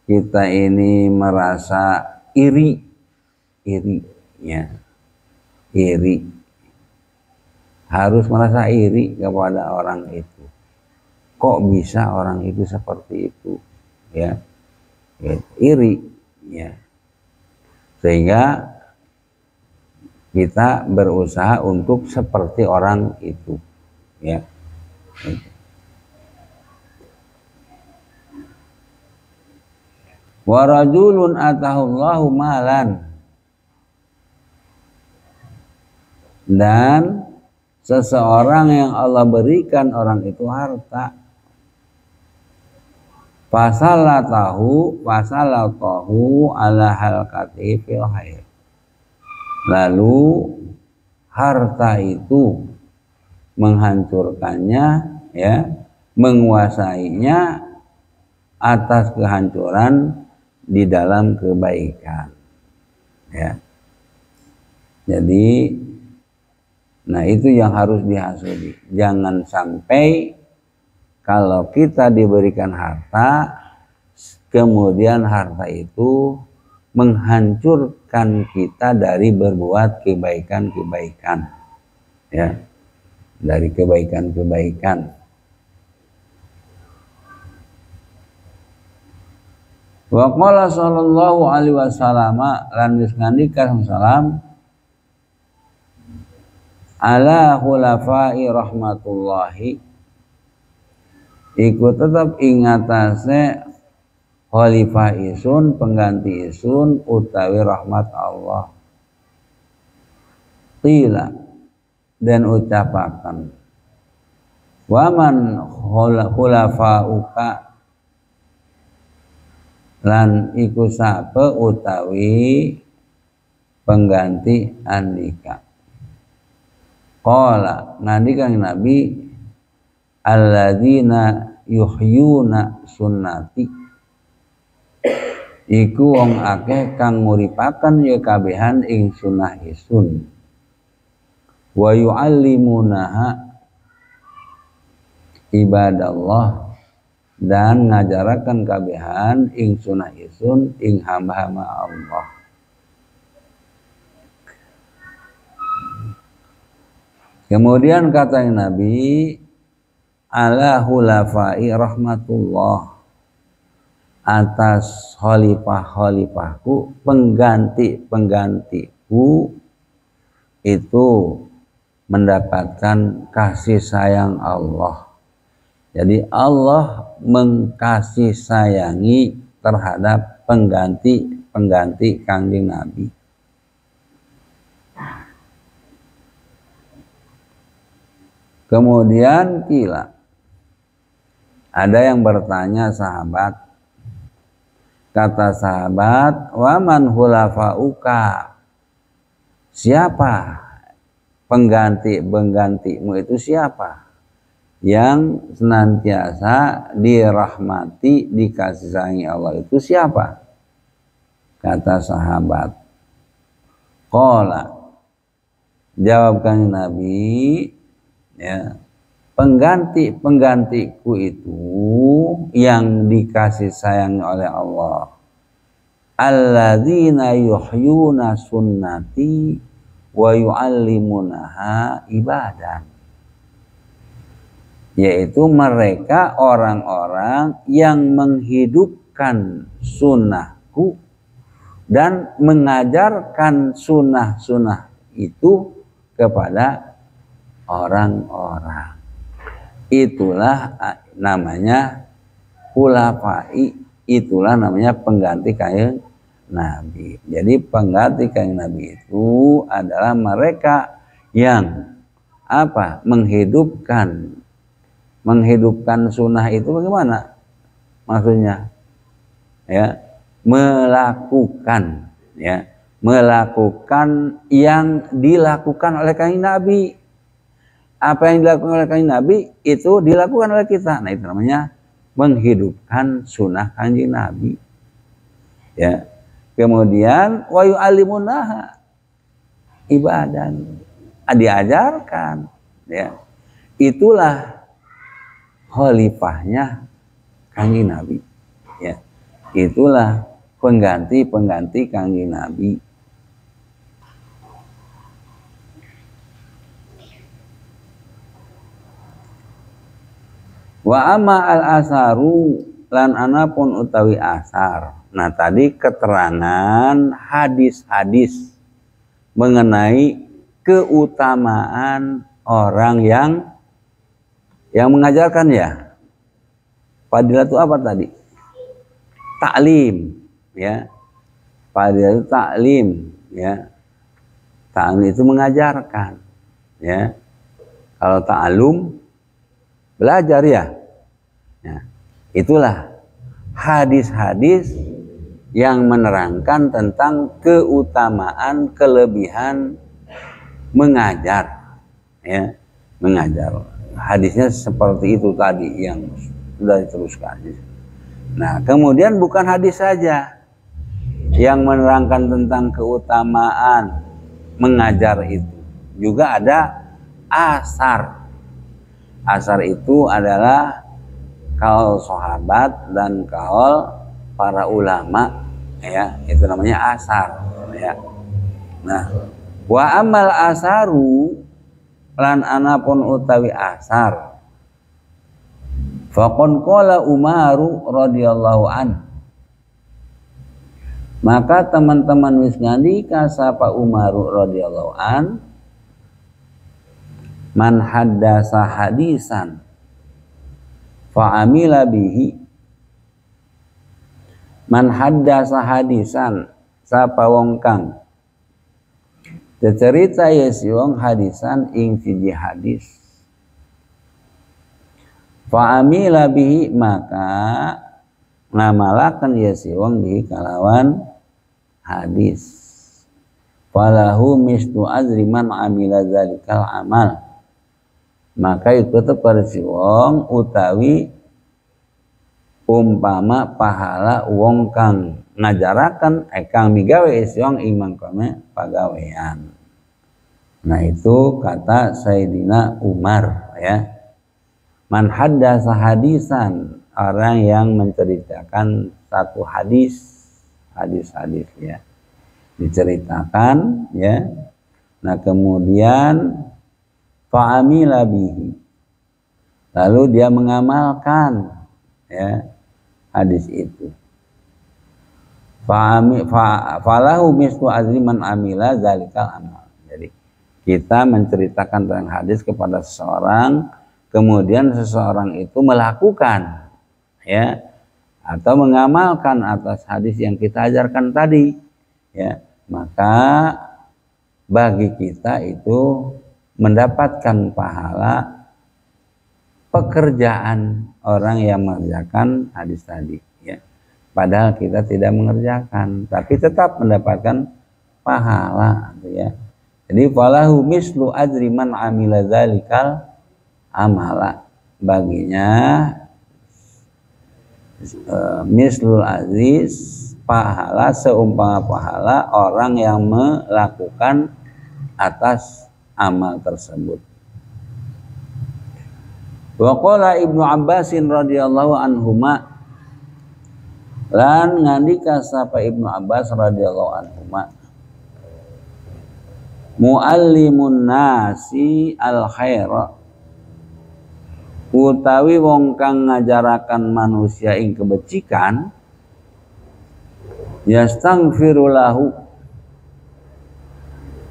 Kita ini merasa iri, ya. Iri. Harus merasa iri kepada orang itu. Kok bisa orang itu seperti itu, ya? Iri, ya. Sehingga kita berusaha untuk seperti orang itu, ya. Wa rajulun atahullahu malan, dan seseorang yang Allah berikan orang itu harta. Fasalatahu ala halqati fil khair, lalu harta itu menghancurkannya, ya, menguasainya atas kehancuran di dalam kebaikan, ya. Jadi, nah itu yang harus dihasudi. Jangan sampai kalau kita diberikan harta, kemudian harta itu menghancurkan kita dari berbuat kebaikan-kebaikan, ya, dari kebaikan-kebaikan. Wa qala sallallahu alaihi wasallam, lan wis ngandika sallam, ala khulafai rahmatullahi, iku tetap ingatase khalifah isun, pengganti isun utawi rahmat Allah. Qila, dan ucapakan, waman khulafauka, lan iku sapa utawi pengganti andika. Qala, ngandikan Nabi, alladzina yuhyuna sunnati, iku wong akeh kang nguripaken ya kabehan ing sunah isun. Wa yu'allimunaha ibadallah, dan ngajaraken kabehan ing sunah isun ing hamba-hamba Allah. Kemudian kata Nabi, ala hulafai rahmatullah, atas khalifah-khalifahku, pengganti-penggantiku itu mendapatkan kasih sayang Allah. Jadi Allah mengkasih sayangi terhadap pengganti-pengganti Kangjeng Nabi. Kemudian kila, ada yang bertanya sahabat, kata sahabat, waman hulafauka, siapa penggantimu itu, siapa yang senantiasa dirahmati, dikasih sayangi Allah itu siapa? Kata sahabat. Qala, jawabkan Nabi, ya, penggantiku itu yang dikasih sayang oleh Allah, alladzina yuhyuna sunnati wa yu'allimunaha ibadah, yaitu mereka orang-orang yang menghidupkan sunnahku dan mengajarkan sunnah-sunnah itu kepada orang-orang. Itulah namanya khulafai, itulah namanya pengganti kanjeng Nabi. Jadi pengganti kanjeng Nabi itu adalah mereka yang apa? Menghidupkan sunnah itu bagaimana? Maksudnya ya, melakukan yang dilakukan oleh kanjeng Nabi. Apa yang dilakukan oleh kanjeng Nabi itu dilakukan oleh kita. Nah, itu namanya menghidupkan sunnah kanjeng Nabi. Ya. Kemudian wa yu'allimunaha, ibadah diajarkan, ya. Itulah khalifahnya kanjeng Nabi, ya. Itulah pengganti kanjeng Nabi. Wa amma al-asaru lan anapun utawi asar. Nah, tadi keterangan hadis-hadis mengenai keutamaan orang yang mengajarkan, ya. Fadilah itu apa tadi? Ta'lim, ya. Fadilah itu ta'lim, ya. Ta'lim itu mengajarkan, ya. Kalau ta'alum belajar, ya. Nah, itulah hadis-hadis yang menerangkan tentang keutamaan, kelebihan mengajar, ya, mengajar. Hadisnya seperti itu tadi yang sudah diteruskan. Nah, kemudian bukan hadis saja yang menerangkan tentang keutamaan mengajar itu, juga ada asar. Asar itu adalah kaul sahabat dan kaul para ulama, ya, itu namanya asar, ya. Nah, wa amal asaru lan anapun utawi asar, faqon qala Umaru radhiyallahu an, maka teman-teman wis ngandika sapa Umaru radhiyallahu an, man haddasa hadisan fa amila bihi, man haddasa hadisan sapa wong kang cerita ya si wong hadisan ing siji hadis, fa amila bihi maka ngamalaken ya si wong bihi kalawan hadis, falahu mislu azri man amila zalikal amal, maka itu pada si wong utawi umpama pahala wong kang ngajaraken kang migawe si wong imang kame pagawean. Nah, itu kata Sayyidina Umar, ya. Man haddasa hadisan, orang yang menceritakan satu hadis, ya, diceritakan, ya. Nah, kemudian fa'amila bihi, lalu dia mengamalkan, ya, hadis itu. Falahu mislu azri man amila zalikal amal. Jadi kita menceritakan tentang hadis kepada seseorang, kemudian seseorang itu melakukan, ya, atau mengamalkan atas hadis yang kita ajarkan tadi, ya, maka bagi kita itu mendapatkan pahala pekerjaan orang yang mengerjakan hadis tadi, ya. Padahal kita tidak mengerjakan, tapi tetap mendapatkan pahala, ya. Jadi falahu mislu ajri man amila zalikal amala, baginya mislul aziz, pahala seumpama pahala orang yang melakukan atas amal tersebut. Wa qala Ibnu Abbasin radhiyallahu anhuma, lan ngandika sapa Ibnu Abbas radhiyallahu anhuma, muallimun nasi al khaira, utawi wong kang ngajarakan manusia ing kebecikan, yastaghfiru lahu,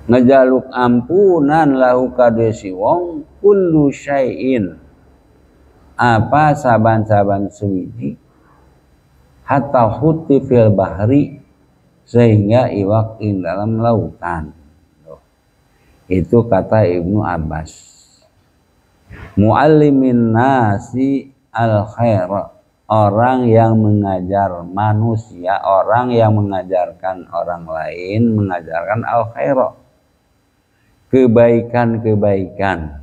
ngejaluk ampunan lahu kadesi wong kullu syai'in apa saban-saban suwiji hatta huti fil bahri sehingga iwak ing dalam lautan. Itu kata Ibnu Abbas. Muallimin nasi al khair, orang yang mengajar manusia, orang yang mengajarkan orang lain, mengajarkan al khair, kebaikan-kebaikan.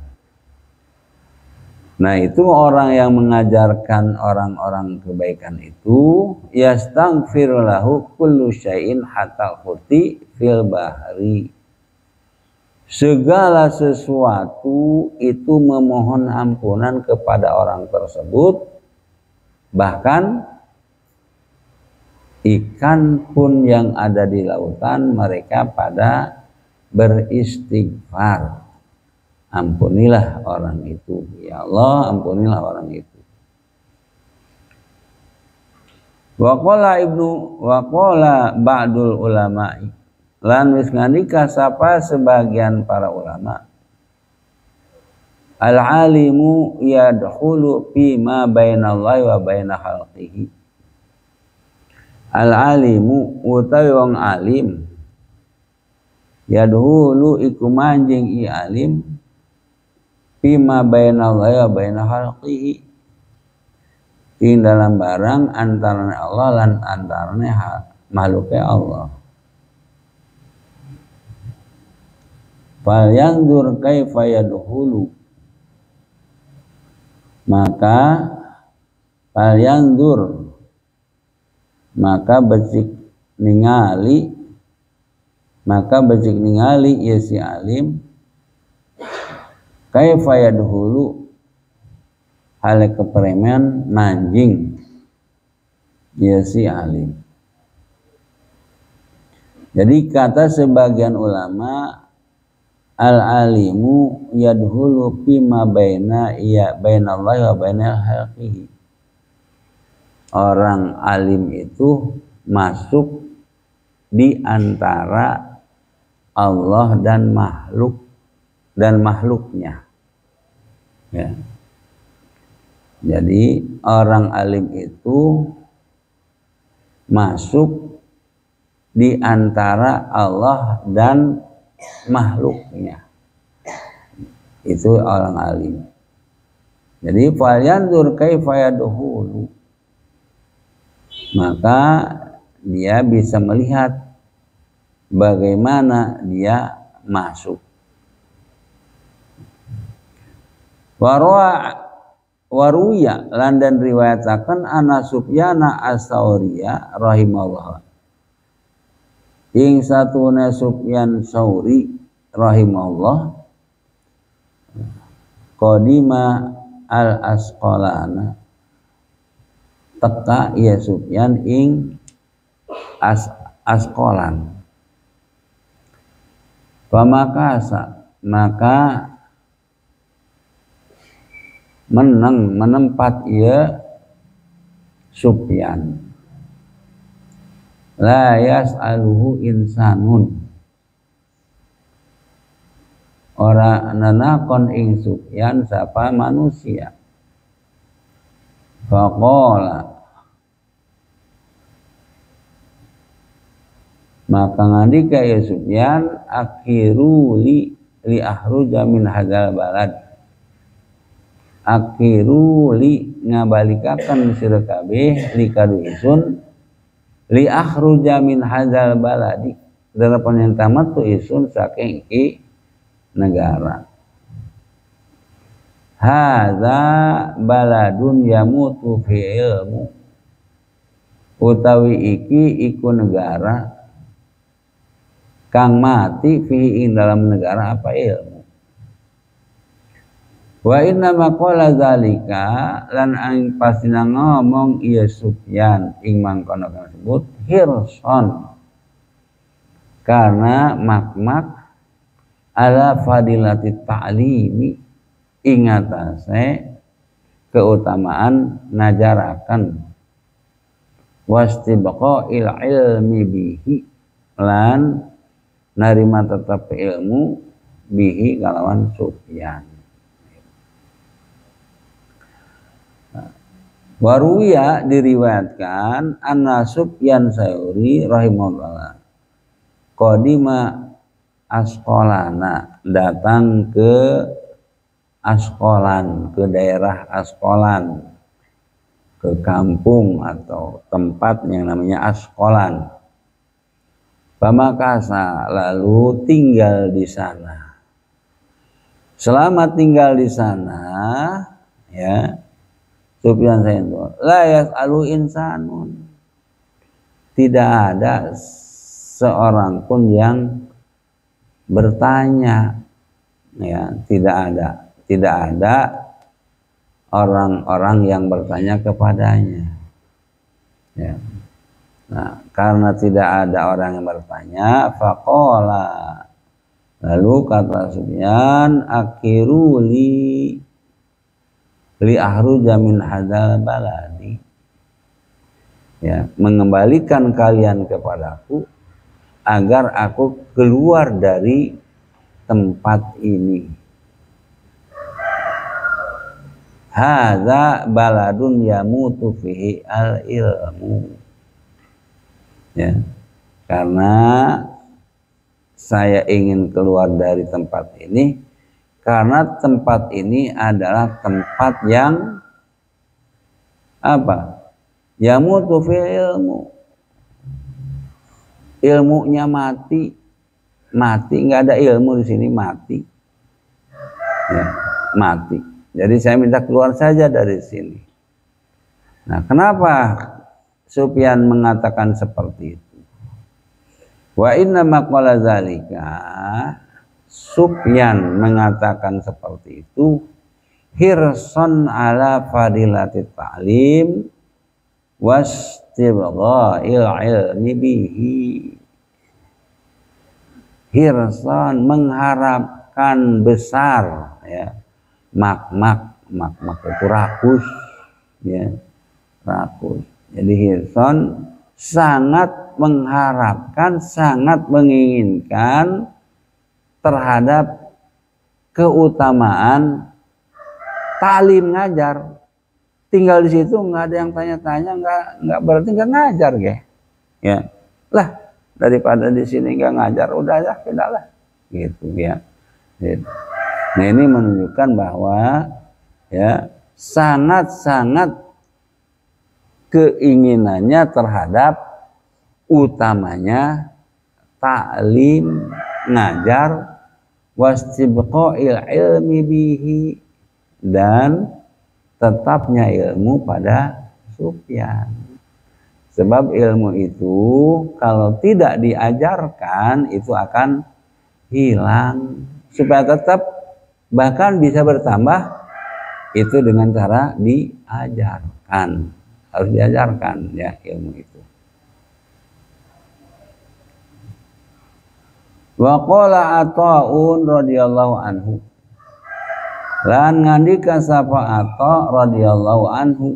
Nah, itu orang yang mengajarkan orang-orang kebaikan itu yastaghfiru lahu kullu syai'in hatta khuti fil bahri. Segala sesuatu itu memohon ampunan kepada orang tersebut, bahkan ikan pun yang ada di lautan mereka pada beristighfar. Ampunilah orang itu, ya Allah, ampunilah orang itu. Wa qala ba'dul ulama'i, lan wis ngandika sapa sebagian para ulama, al-alimu yadkhulu fi ma bainallahi wa baina khalqihi. Al-alimu utawi wong alim, yadkhulu iku manjing i alim fima bainallahi wa baina khalqihi, ing dalam barang antarane Allah lan antarane makhluknya Allah. Fal yanzur kaifa yadkhulu, maka fal yanzur, maka becik ningali ya si alim kaifa yadkhulu hale kepreman manjing ya si alim. Jadi kata sebagian ulama, al-alimu yadkhulu fima bainallahi wa bainal khalqihi. Orang alim itu masuk di antara Allah dan makhluknya. Ya. Jadi orang alim itu masuk di antara Allah dan makhluknya. Itu orang alim. Jadi falyanzur kaifa yadkhulu, maka dia bisa melihat bagaimana dia masuk. Waruya landan riwayatakan ana Sufyana as-Sauriyah rahimahullah, ing satuna Sufyan Sauri rahimahullah qadima al-Asqalana, teka ya Sufyan ing Asqalan. Pamakasa, maka menempat ia Sufyan, la yas'aluhu insanun, ora nanakon ing Sufyan sapa manusia. Faqala, maka ngandika ya Sufyan, akhiru li ahruja min hadzal balad, akhiru li ngabalikaken sira kabeh li kadu isun li akhruja min hadzal baladi, dalam penentaman tu isun saking iki negara. Hadza baladun yamutu fi ilmu, utawi iki iku negara kang mati fi ing dalam negara apa ilmu. Wa inna maqala zalika, lan ang pasina ngomong iya Sufyan ing mangkono tersebut hirson, karena makmak ala fadilati ta'limi, ing atase keutamaan najarakan, wastibqa'il ilmi bihi, lan narima tetap ilmu bihi kalawan Sufyan. Waruya diriwayatkan anna Sufyan Tsauri rahimahullah qadima Asqalana, datang ke Asqalan, ke daerah Asqalan, ke kampung atau tempat yang namanya Asqalan. Pamakasa, lalu tinggal di sana. Selama tinggal di sana, ya, Sufyan Tsauri, la yas'alu insanun, tidak ada seorang pun yang bertanya, ya, tidak ada orang-orang yang bertanya kepadanya, ya. Nah, karena tidak ada orang yang bertanya, faqala, lalu kata Sufyan, akiruli li ahruja min hadzal baladi, ya, mengembalikan kalian kepadaku agar aku keluar dari tempat ini. Hadza baladun yamutu fihi al ilmu, ya, karena saya ingin keluar dari tempat ini karena tempat ini adalah tempat yang apa? Yamutu fihi ilmu, ilmunya mati, nggak ada ilmu di sini, mati, ya, mati. Jadi saya minta keluar saja dari sini. Nah, kenapa Sufyan mengatakan seperti itu? Wa inna maqala zalika, Sufyan mengatakan seperti itu hirson ala fadilatit ta'lim wastibgha'il ilmi bihi. Hirson, mengharapkan besar, ya, mak itu rakus, ya, rakus. Jadi hirson sangat mengharapkan, sangat menginginkan terhadap keutamaan taklim, ngajar. Tinggal di situ nggak ada yang tanya-tanya, nggak berarti nggak ngajar, ya. Lah, daripada di sini nggak ngajar, udah ya, tidaklah, gitu, ya. Gitu. Nah, ini menunjukkan bahwa, ya, sangat-sangat keinginannya terhadap utamanya taklim, ngajar, wastibqa'il ilmi bihi, dan tetapnya ilmu pada Sufyan. Sebab ilmu itu kalau tidak diajarkan itu akan hilang. Supaya tetap, bahkan bisa bertambah, itu dengan cara diajarkan. Harus diajarkan, ya, ilmu itu. Wa qala Ata'un radhiyallahu anhu, lan ngandika sapa Ata radhiyallahu anhu,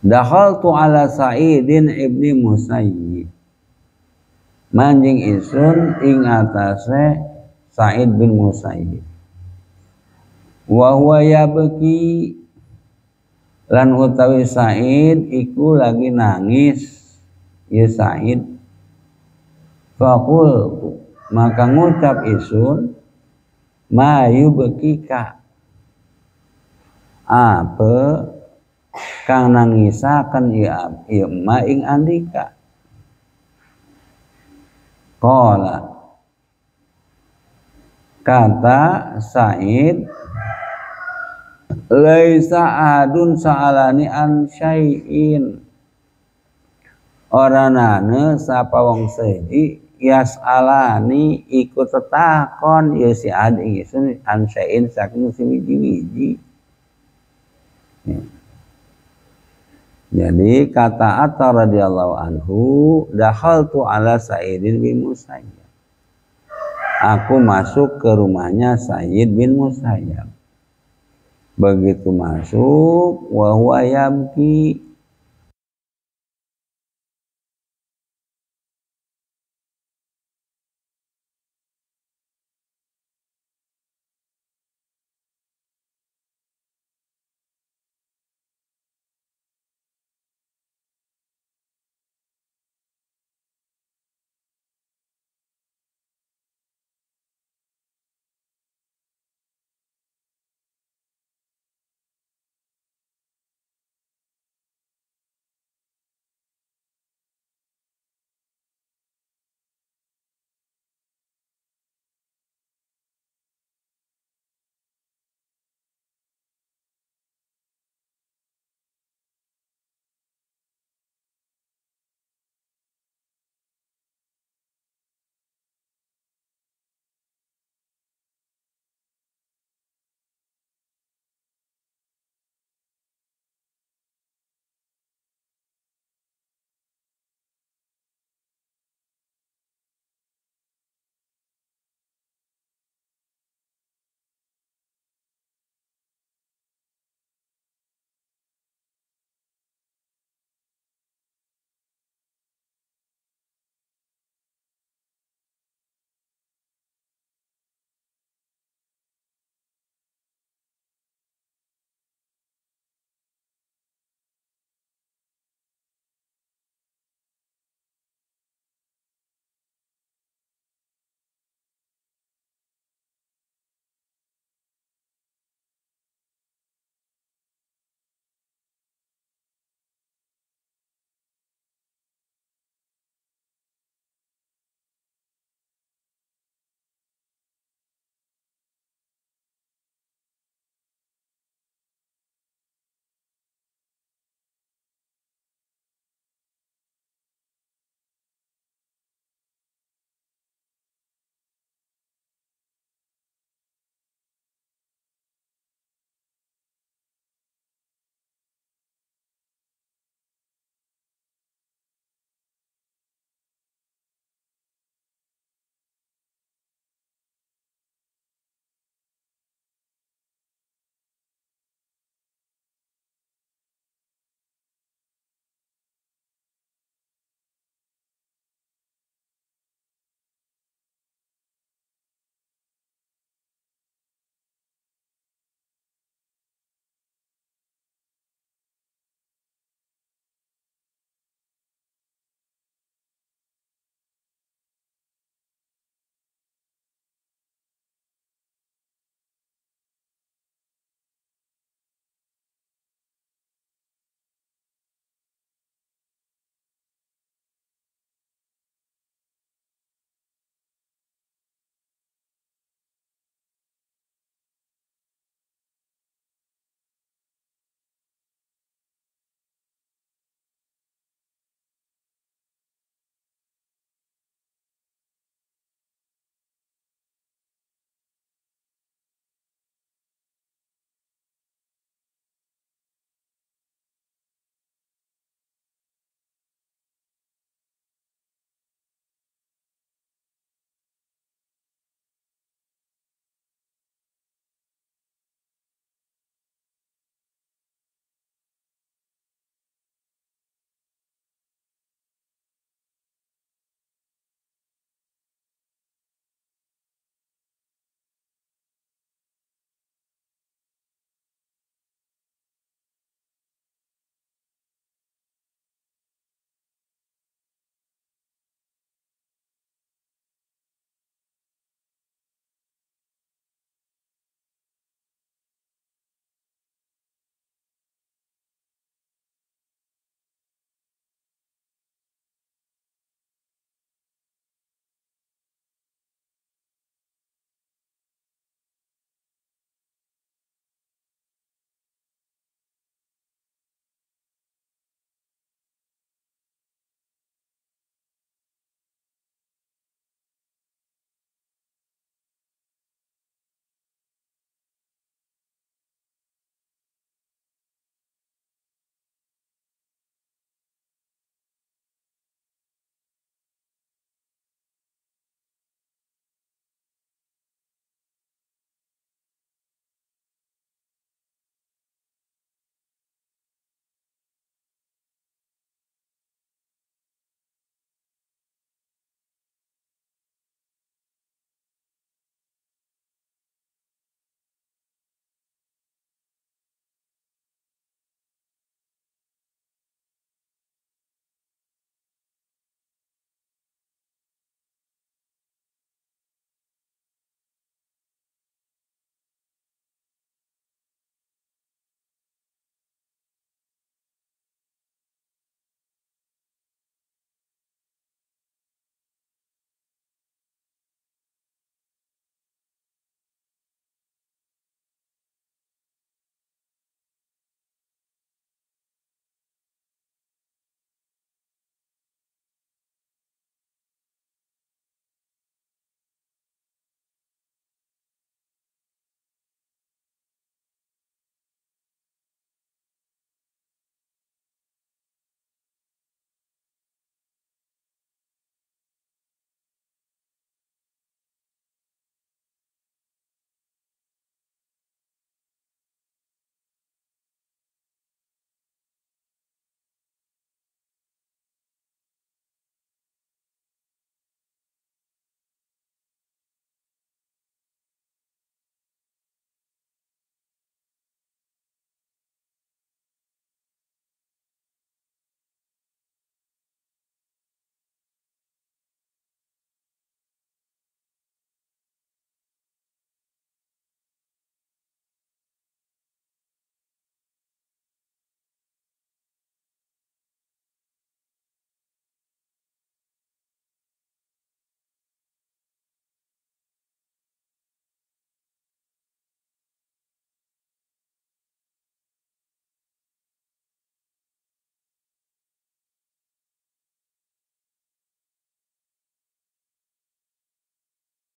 dakhaltu ala Sa'idin ibni Musayyib, manjing isun ing atase Sa'id bin Musayyib, wa huwa yabki, lan utawi Sa'id iku lagi nangis, ya Sa'id. Faqultu, maka ngucap isun, ma yubkika, apa kang nangisaken ya ma ing Andika. Qala, kata Sa'id, laisa adun sa'alani an syai'in, oranane sapa wong seji yas'alani ikut tetakon ya si adi isun an syai'in saking wiji-wiji. Ya. Jadi kata Atta radhiyallahu anhu, dakhaltu ala Sa'id bin Musayyab, aku masuk ke rumahnya Sa'id bin Musayyab. Begitu masuk, wa huwa yabki,